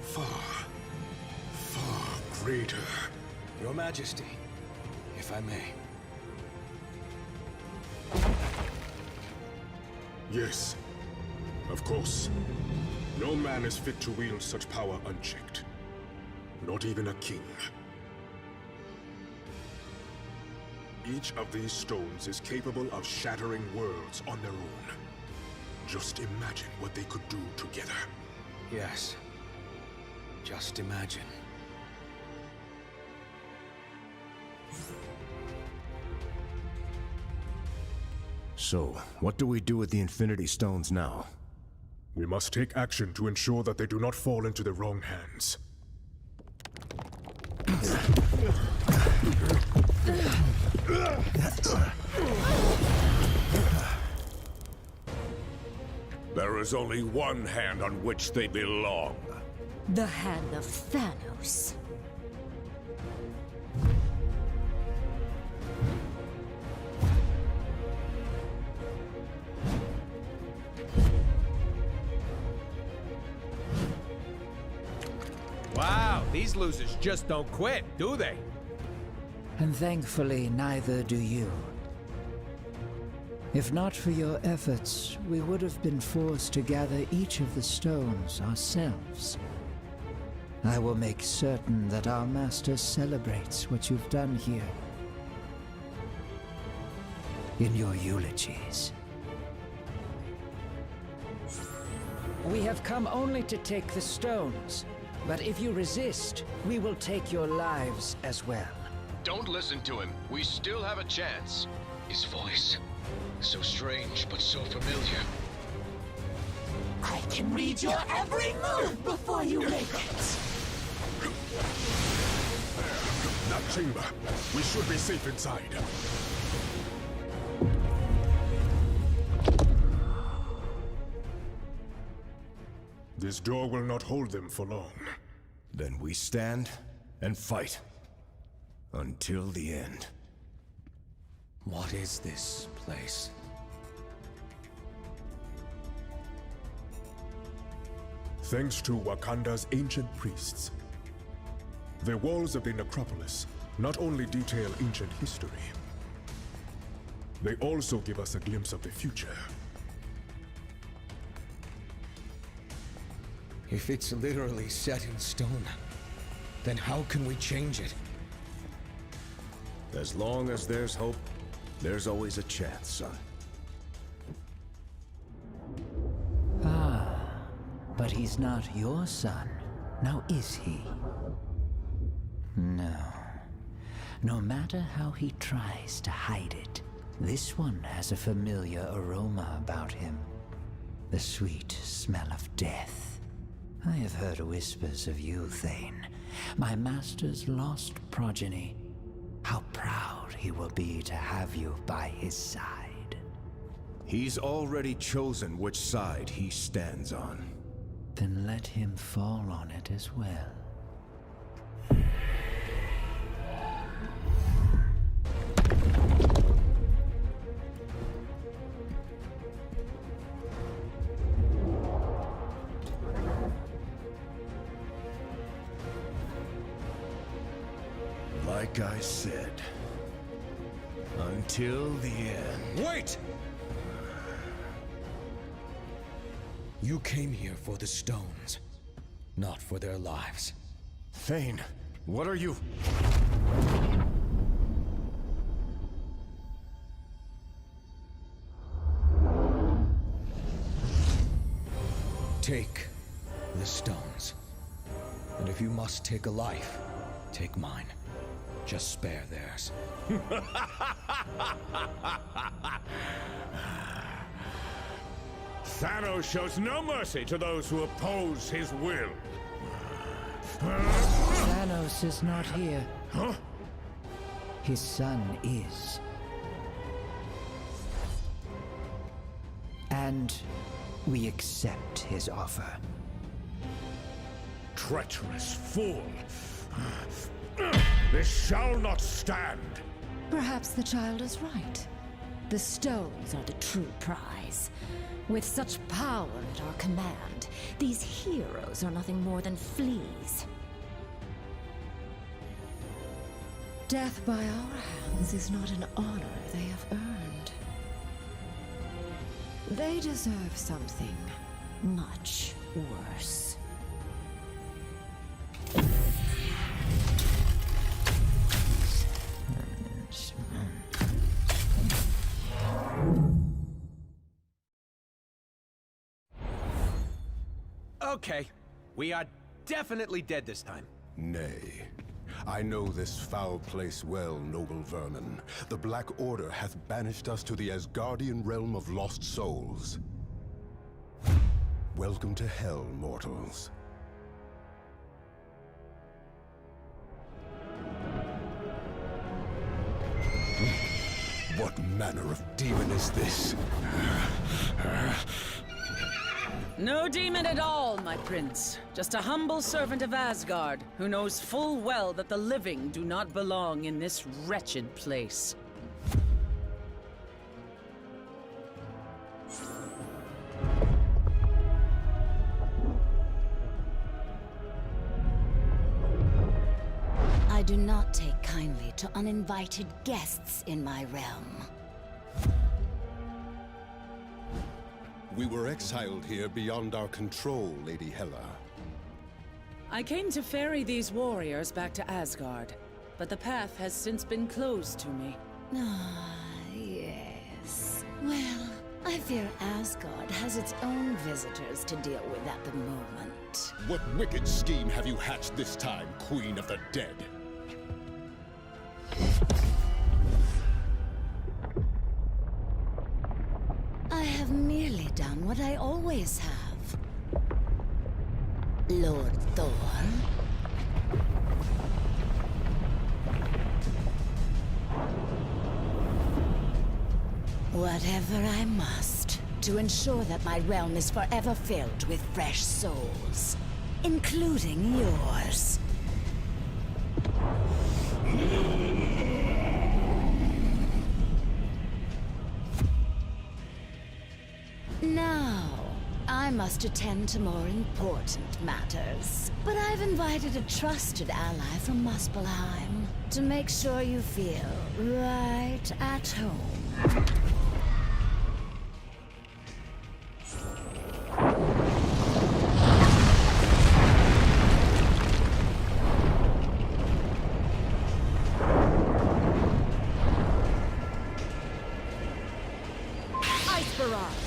Far greater. Your Majesty, if I may. Yes, of course. No man is fit to wield such power unchecked. Not even a king. Each of these stones is capable of shattering worlds on their own. Just imagine what they could do together. Yes. Just imagine. So, what do we do with the Infinity Stones now? We must take action to ensure that they do not fall into the wrong hands. There is only one hand on which they belong. The hand of Thanos. Wow, these losers just don't quit, do they? And thankfully, neither do you. If not for your efforts, we would have been forced to gather each of the stones ourselves. I will make certain that our master celebrates what you've done here. In your eulogies. We have come only to take the stones. But if you resist, we will take your lives as well. Don't listen to him. We still have a chance. His voice. So strange, but so familiar. I can read your every move before you make it. That chamber. We should be safe inside. This door will not hold them for long. Then we stand and fight. Until the end. What is this place? Thanks to Wakanda's ancient priests. The walls of the Necropolis not only detail ancient history, they also give us a glimpse of the future. If it's literally set in stone, then how can we change it? As long as there's hope, there's always a chance, son. Ah, but he's not your son, now is he? No. No matter how he tries to hide it, this one has a familiar aroma about him. The sweet smell of death. I have heard whispers of you, Thane, my master's lost progeny. How proud he will be to have you by his side. He's already chosen which side he stands on. Then let him fall on it as well. Like I said, until the end. Wait! You came here for the stones, not for their lives. Thane, what are you? Take the stones. And if you must take a life, take mine. Just spare theirs. Thanos shows no mercy to those who oppose his will. Thanos is not here. Huh? His son is. And we accept his offer. Treacherous fool! This shall not stand! Perhaps the child is right. The stones are the true prize. With such power at our command, these heroes are nothing more than fleas. Death by our hands is not an honor they have earned. They deserve something much worse. Okay, we are definitely dead this time. Nay. I know this foul place well, noble vermin. The Black Order hath banished us to the Asgardian realm of lost souls. Welcome to hell, mortals. What manner of demon is this? No demon at all, my prince. Just a humble servant of Asgard, who knows full well that the living do not belong in this wretched place. I do not take kindly to uninvited guests in my realm. We were exiled here beyond our control, Lady Hela. I came to ferry these warriors back to Asgard, but the path has since been closed to me. Ah, yes. Well, I fear Asgard has its own visitors to deal with at the moment. What wicked scheme have you hatched this time, Queen of the Dead? I have merely done what I always have. Lord Thor. Whatever I must, to ensure that my realm is forever filled with fresh souls, including yours. Now, I must attend to more important matters. But I've invited a trusted ally from Muspelheim to make sure you feel right at home. Ice Barrage!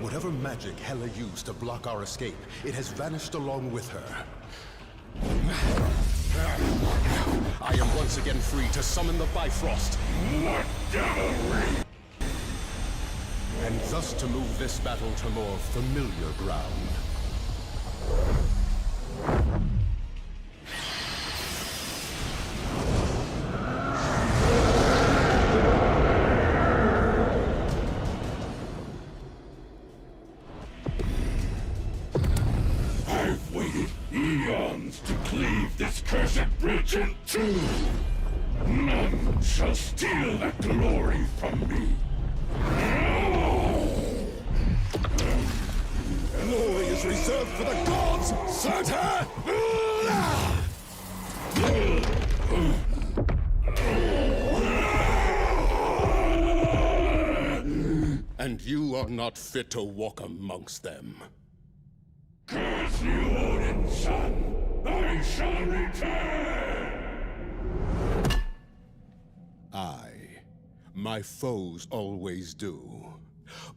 Whatever magic Hela used to block our escape, it has vanished along with her. I am once again free to summon the Bifrost. What devilry! and thus to move this battle to more familiar ground. I've waited eons to cleave this cursed bridge in two. None shall steal that glory from me. Glory is reserved for the gods, Surtur! And you are not fit to walk amongst them. Curse you, Odin's son! I shall return! My foes always do.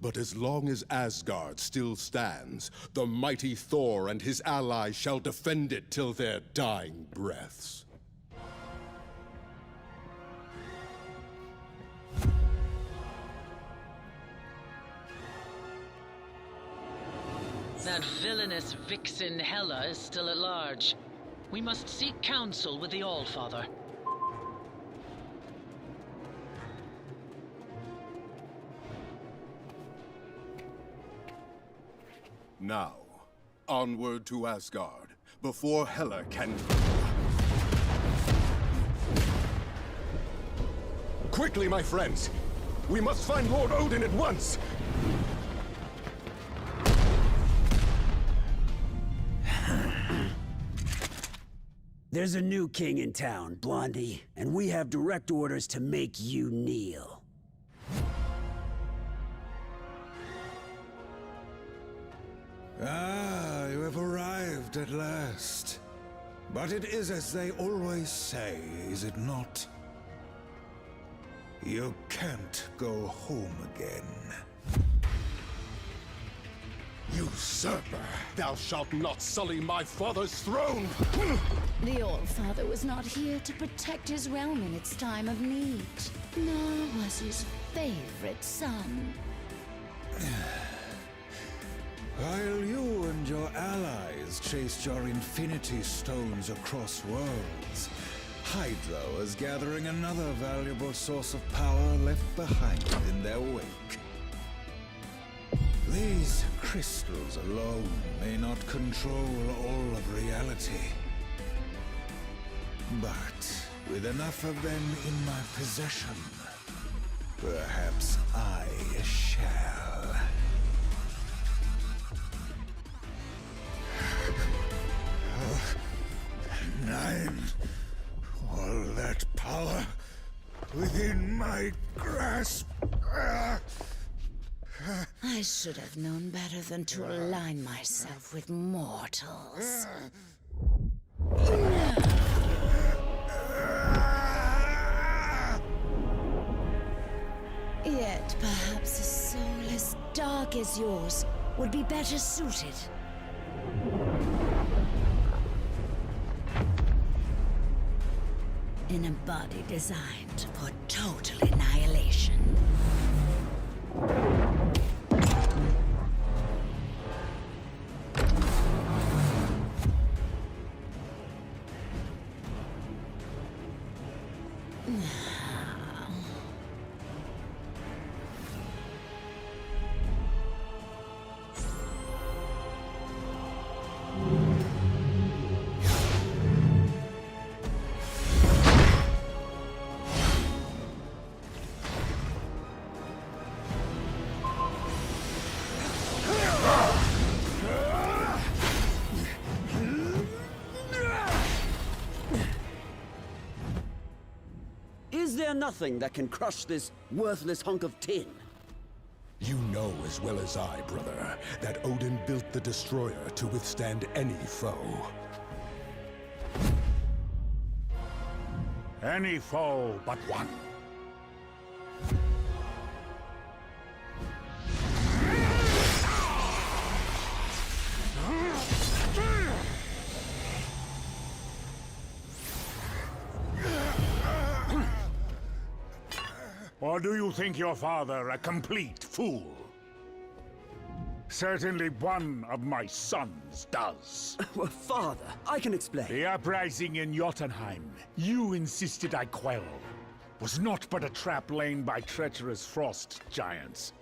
But as long as Asgard still stands, the mighty Thor and his allies shall defend it till their dying breaths. That villainous vixen Hela is still at large. We must seek counsel with the Allfather. Now, onward to Asgard, before Hela can... Quickly, my friends! We must find Lord Odin at once! There's a new king in town, Blondie, and we have direct orders to make you kneel. Ah, you have arrived at last. But it is as they always say, is it not? You can't go home again. Usurper! Thou shalt not sully my father's throne! The Allfather was not here to protect his realm in its time of need, nor was his favorite son. While you and your allies chased your Infinity Stones across worlds, Hydra was gathering another valuable source of power left behind in their wake. These crystals alone may not control all of reality. But with enough of them in my possession, perhaps I shall. Nine. All that power within my grasp. I should have known better than to align myself with mortals. Yet perhaps a soul as dark as yours would be better suited. In a body designed for total annihilation. Is there nothing that can crush this worthless hunk of tin? You know as well as I, brother, that Odin built the Destroyer to withstand any foe. Any foe but one. Or do you think your father a complete fool? Certainly one of my sons does. Well, Father, I can explain. The uprising in Jotunheim, you insisted I quell, was not but a trap laid by treacherous frost giants,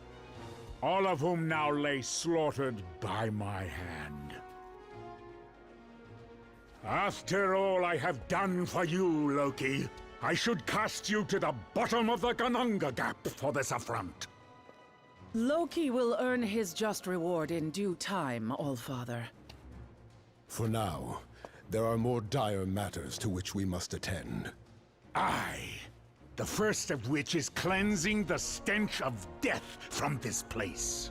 all of whom now lay slaughtered by my hand. After all I have done for you, Loki, I should cast you to the bottom of the Kananga Gap for this affront. Loki will earn his just reward in due time, Allfather. For now, there are more dire matters to which we must attend. Aye. The first of which is cleansing the stench of death from this place.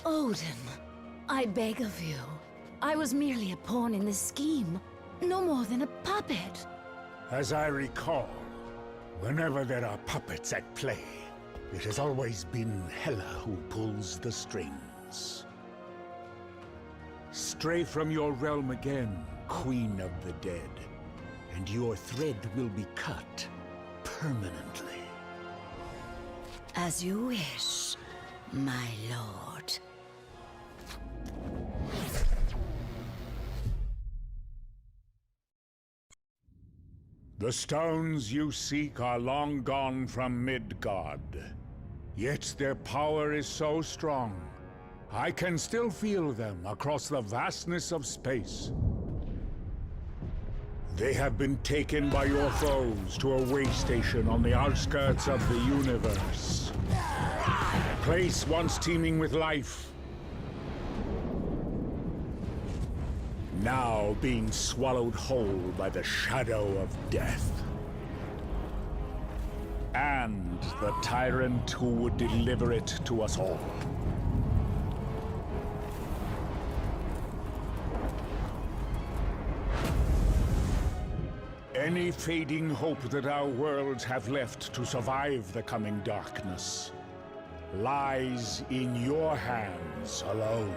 Odin, I beg of you. I was merely a pawn in this scheme. No more than a puppet. As I recall, whenever there are puppets at play, it has always been Hela who pulls the strings. Stray from your realm again, Queen of the Dead, and your thread will be cut permanently. As you wish, my lord. The stones you seek are long gone from Midgard. Yet their power is so strong, I can still feel them across the vastness of space. They have been taken by your foes to a way station on the outskirts of the universe. A place once teeming with life, now being swallowed whole by the shadow of death. And the tyrant who would deliver it to us all. Any fading hope that our worlds have left to survive the coming darkness lies in your hands alone.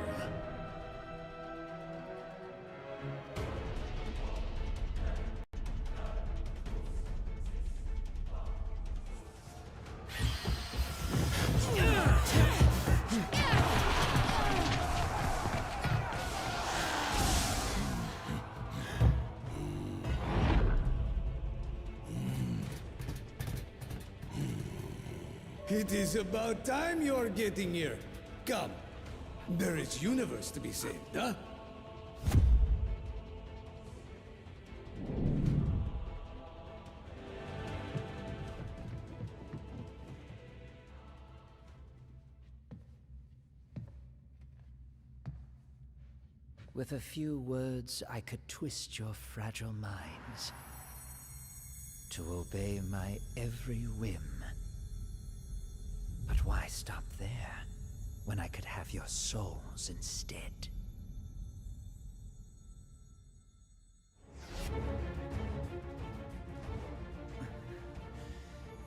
It is about time you're getting here. Come. There is universe to be saved, huh? With a few words, I could twist your fragile minds to obey my every whim. But why stop there, when I could have your souls instead?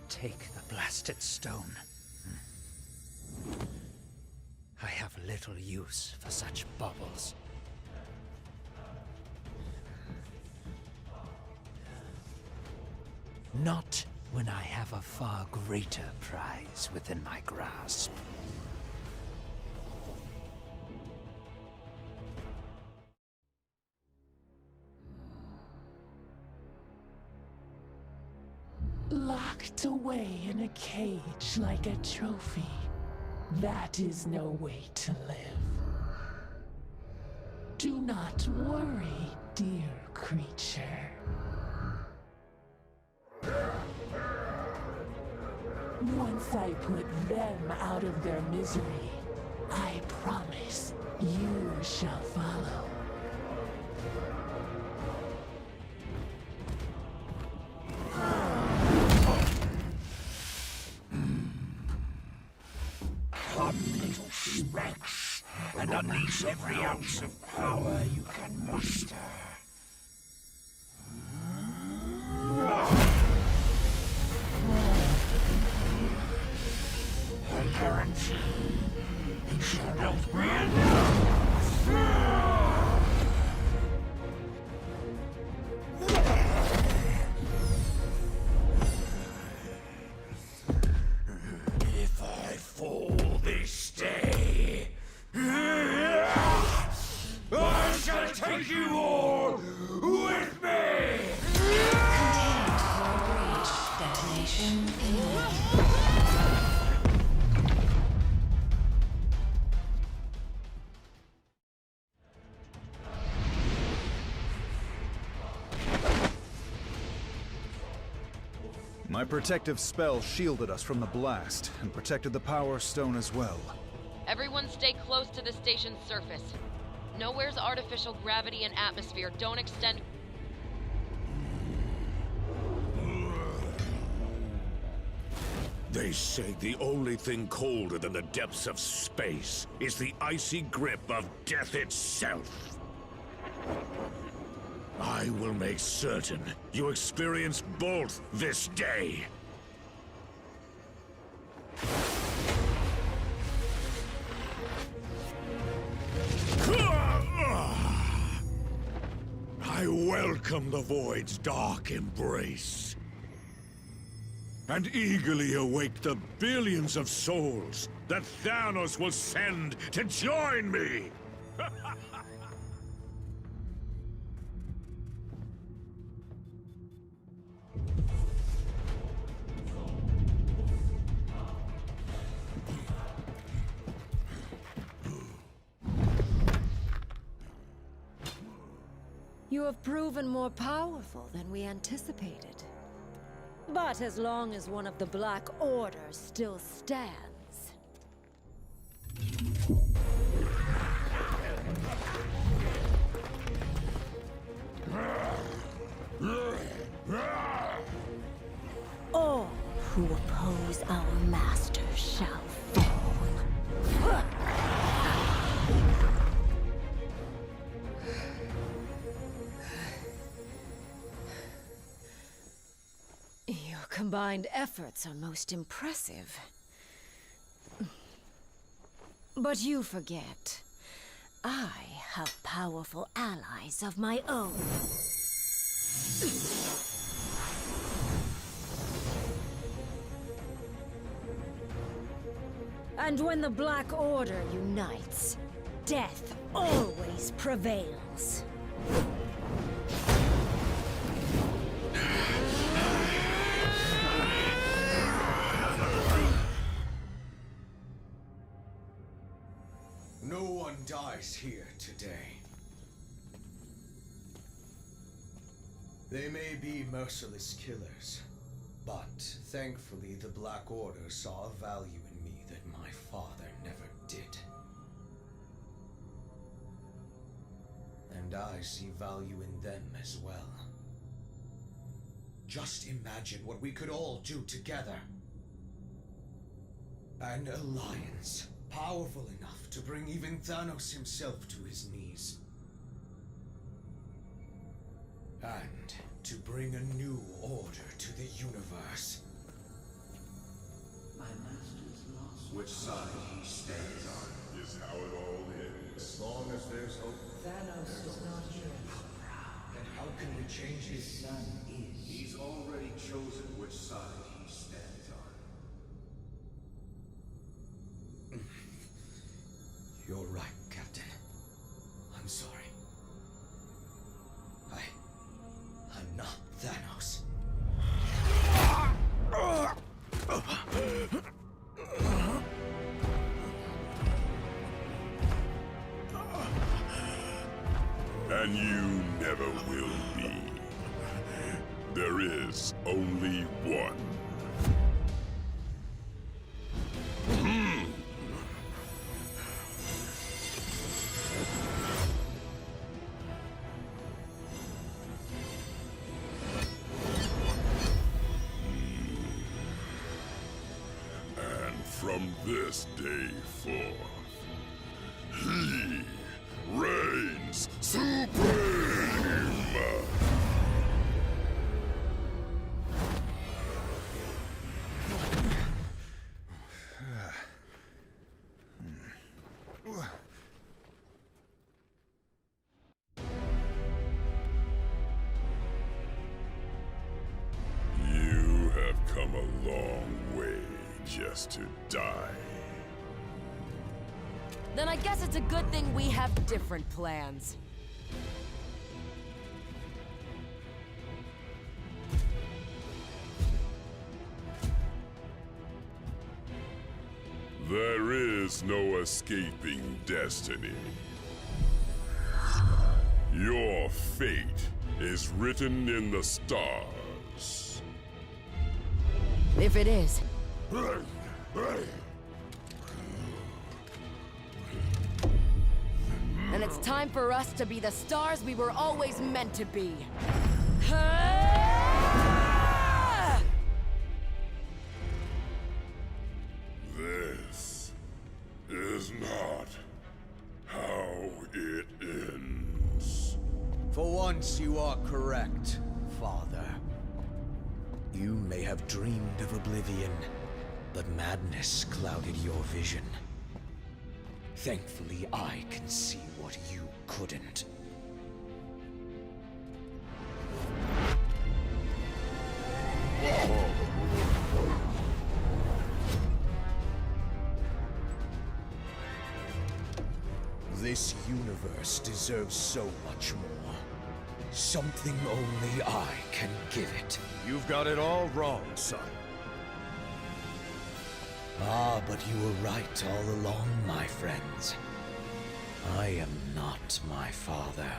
Take the blasted stone. I have little use for such baubles. Not when I have a far greater prize within my grasp. Locked away in a cage like a trophy. That is no way to live. Do not worry, dear creature. Once I put them out of their misery, I promise you shall follow. Come, little specks, and unleash every ounce of power you can muster. I guarantee it shall not be enough. take you all with me! Detonation imminent. My protective spell shielded us from the blast, and protected the Power Stone as well. Everyone stay close to the station's surface. Nowhere's artificial gravity and atmosphere don't extend... They say the only thing colder than the depths of space is the icy grip of death itself. I will make certain you experience both this day. I welcome the Void's dark embrace, and eagerly await the billions of souls that Thanos will send to join me! You have proven more powerful than we anticipated. But as long as one of the Black Order still stands... All who oppose our master shall fall. Your combined efforts are most impressive. But you forget, I have powerful allies of my own. And when the Black Order unites, death always prevails. No one dies here today. They may be merciless killers, but thankfully the Black Order saw a value in me that my father never did. And I see value in them as well. Just imagine what we could all do together. An alliance powerful enough to bring even Thanos himself to his knees. And to bring a new order to the universe. My master's lost. Which side he stands on is how it all ends. As long as there's hope. Thanos is not here. Then how can we change his son? He's already chosen which side he stands on. You're right, Captain. I'm sorry. I'm not Thanos. And you never will be. There is only one. And from this day forth, he reigns supreme! You have come a long way just to die. Then I guess it's a good thing we have different plans. is no escaping destiny. Your fate is written in the stars. If it is. And it's time for us to be the stars we were always meant to be. This is not how it ends. For once, you are correct, Father. You may have dreamed of oblivion, but madness clouded your vision. Thankfully, I can see what you couldn't. This universe deserves so much more. Something only I can give it. You've got it all wrong, son. Ah, but you were right all along, my friends. I am not my father.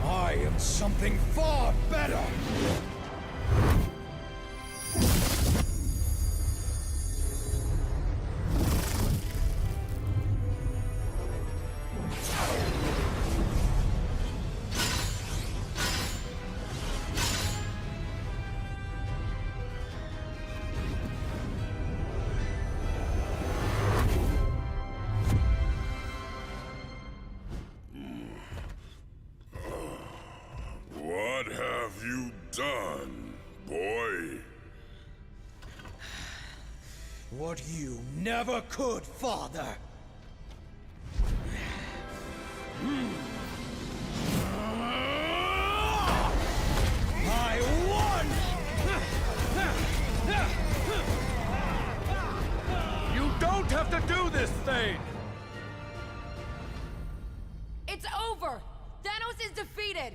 I am something far better! What have you done, boy? What you never could, Father! I won! You don't have to do this thing! It's over! Thanos is defeated!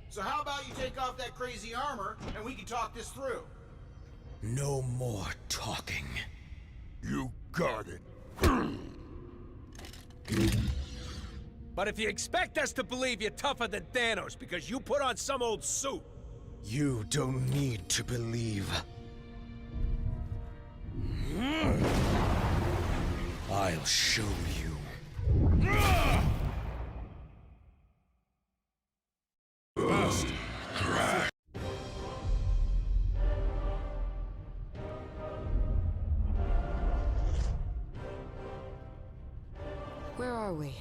So how about you take off that crazy armor, and we can talk this through? No more talking. You got it. But if you expect us to believe you're tougher than Thanos because you put on some old suit... You don't need to believe. I'll show you. Bust. Where are we?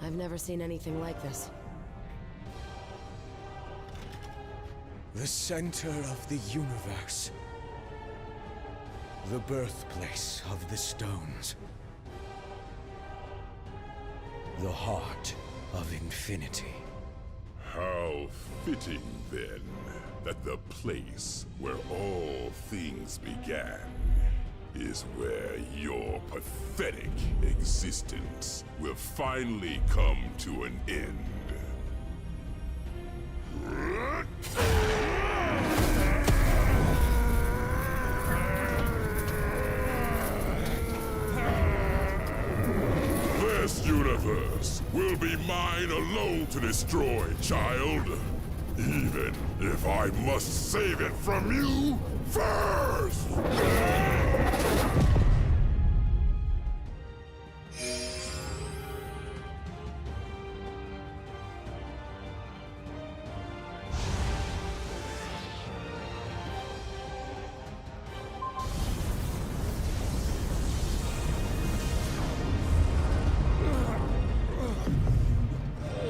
I've never seen anything like this. The center of the universe. The birthplace of the stones. The heart of infinity. How fitting, then, that the place where all things began is where your pathetic existence will finally come to an end. This universe will be mine alone to destroy, child. Even if I must save it from you first!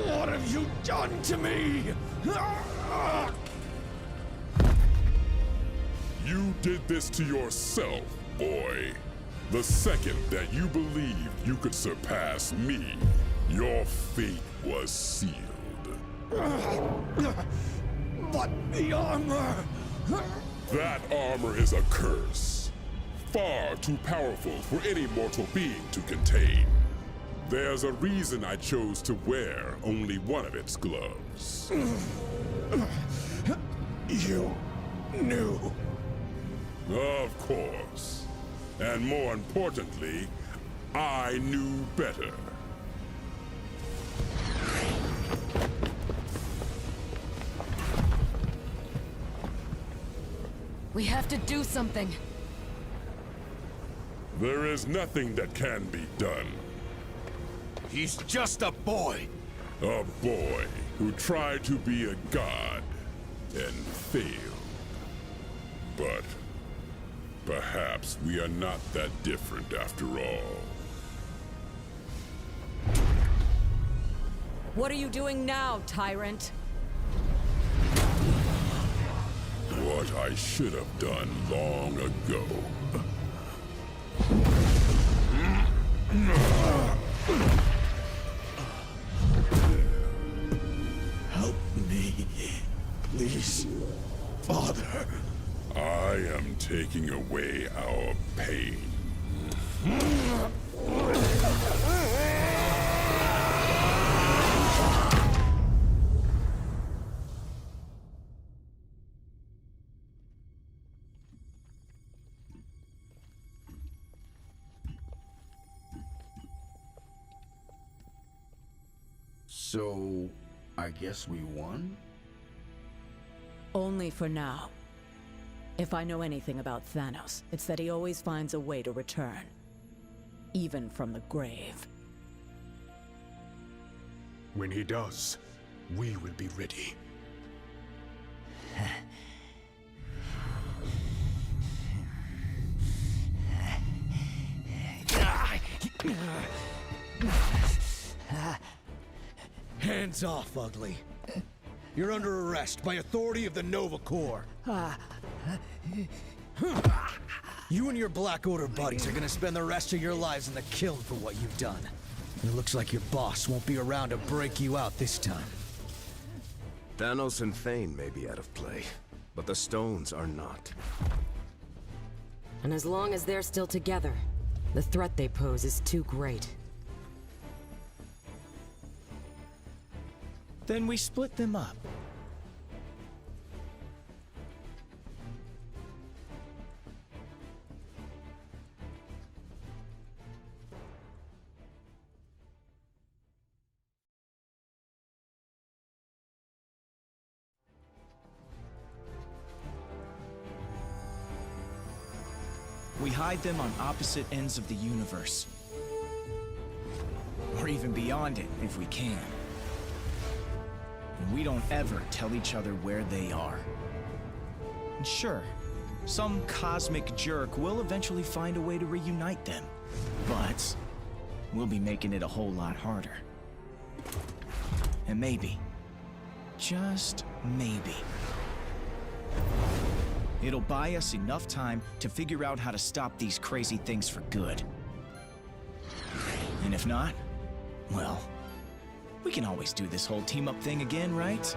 What have you done to me? You did this to yourself, boy. The second that you believed you could surpass me, your fate was sealed. But the armor... That armor is a curse. Far too powerful for any mortal being to contain. There's a reason I chose to wear only one of its gloves. You You knew. Of course. And more importantly, I knew better. We have to do something. There is nothing that can be done. He's just a boy. A boy who tried to be a god and failed. But perhaps we are not that different after all. What are you doing now, tyrant? What I should have done long ago. Help me, please, Father. I am taking away our pain. So, I guess we won? Only for now. If I know anything about Thanos, it's that he always finds a way to return. Even from the grave. When he does, we will be ready. Hands off, Ugly. You're under arrest by authority of the Nova Corps. You and your Black Order buddies are gonna spend the rest of your lives in the kiln for what you've done. It looks like your boss won't be around to break you out this time. Thanos and Thane may be out of play, but the stones are not. And as long as they're still together, the threat they pose is too great. Then we split them up. We hide them on opposite ends of the universe. Or even beyond it, if we can. And we don't ever tell each other where they are. And sure, some cosmic jerk will eventually find a way to reunite them. But we'll be making it a whole lot harder. And maybe, just maybe, it'll buy us enough time to figure out how to stop these crazy things for good. And if not, well, we can always do this whole team-up thing again, right?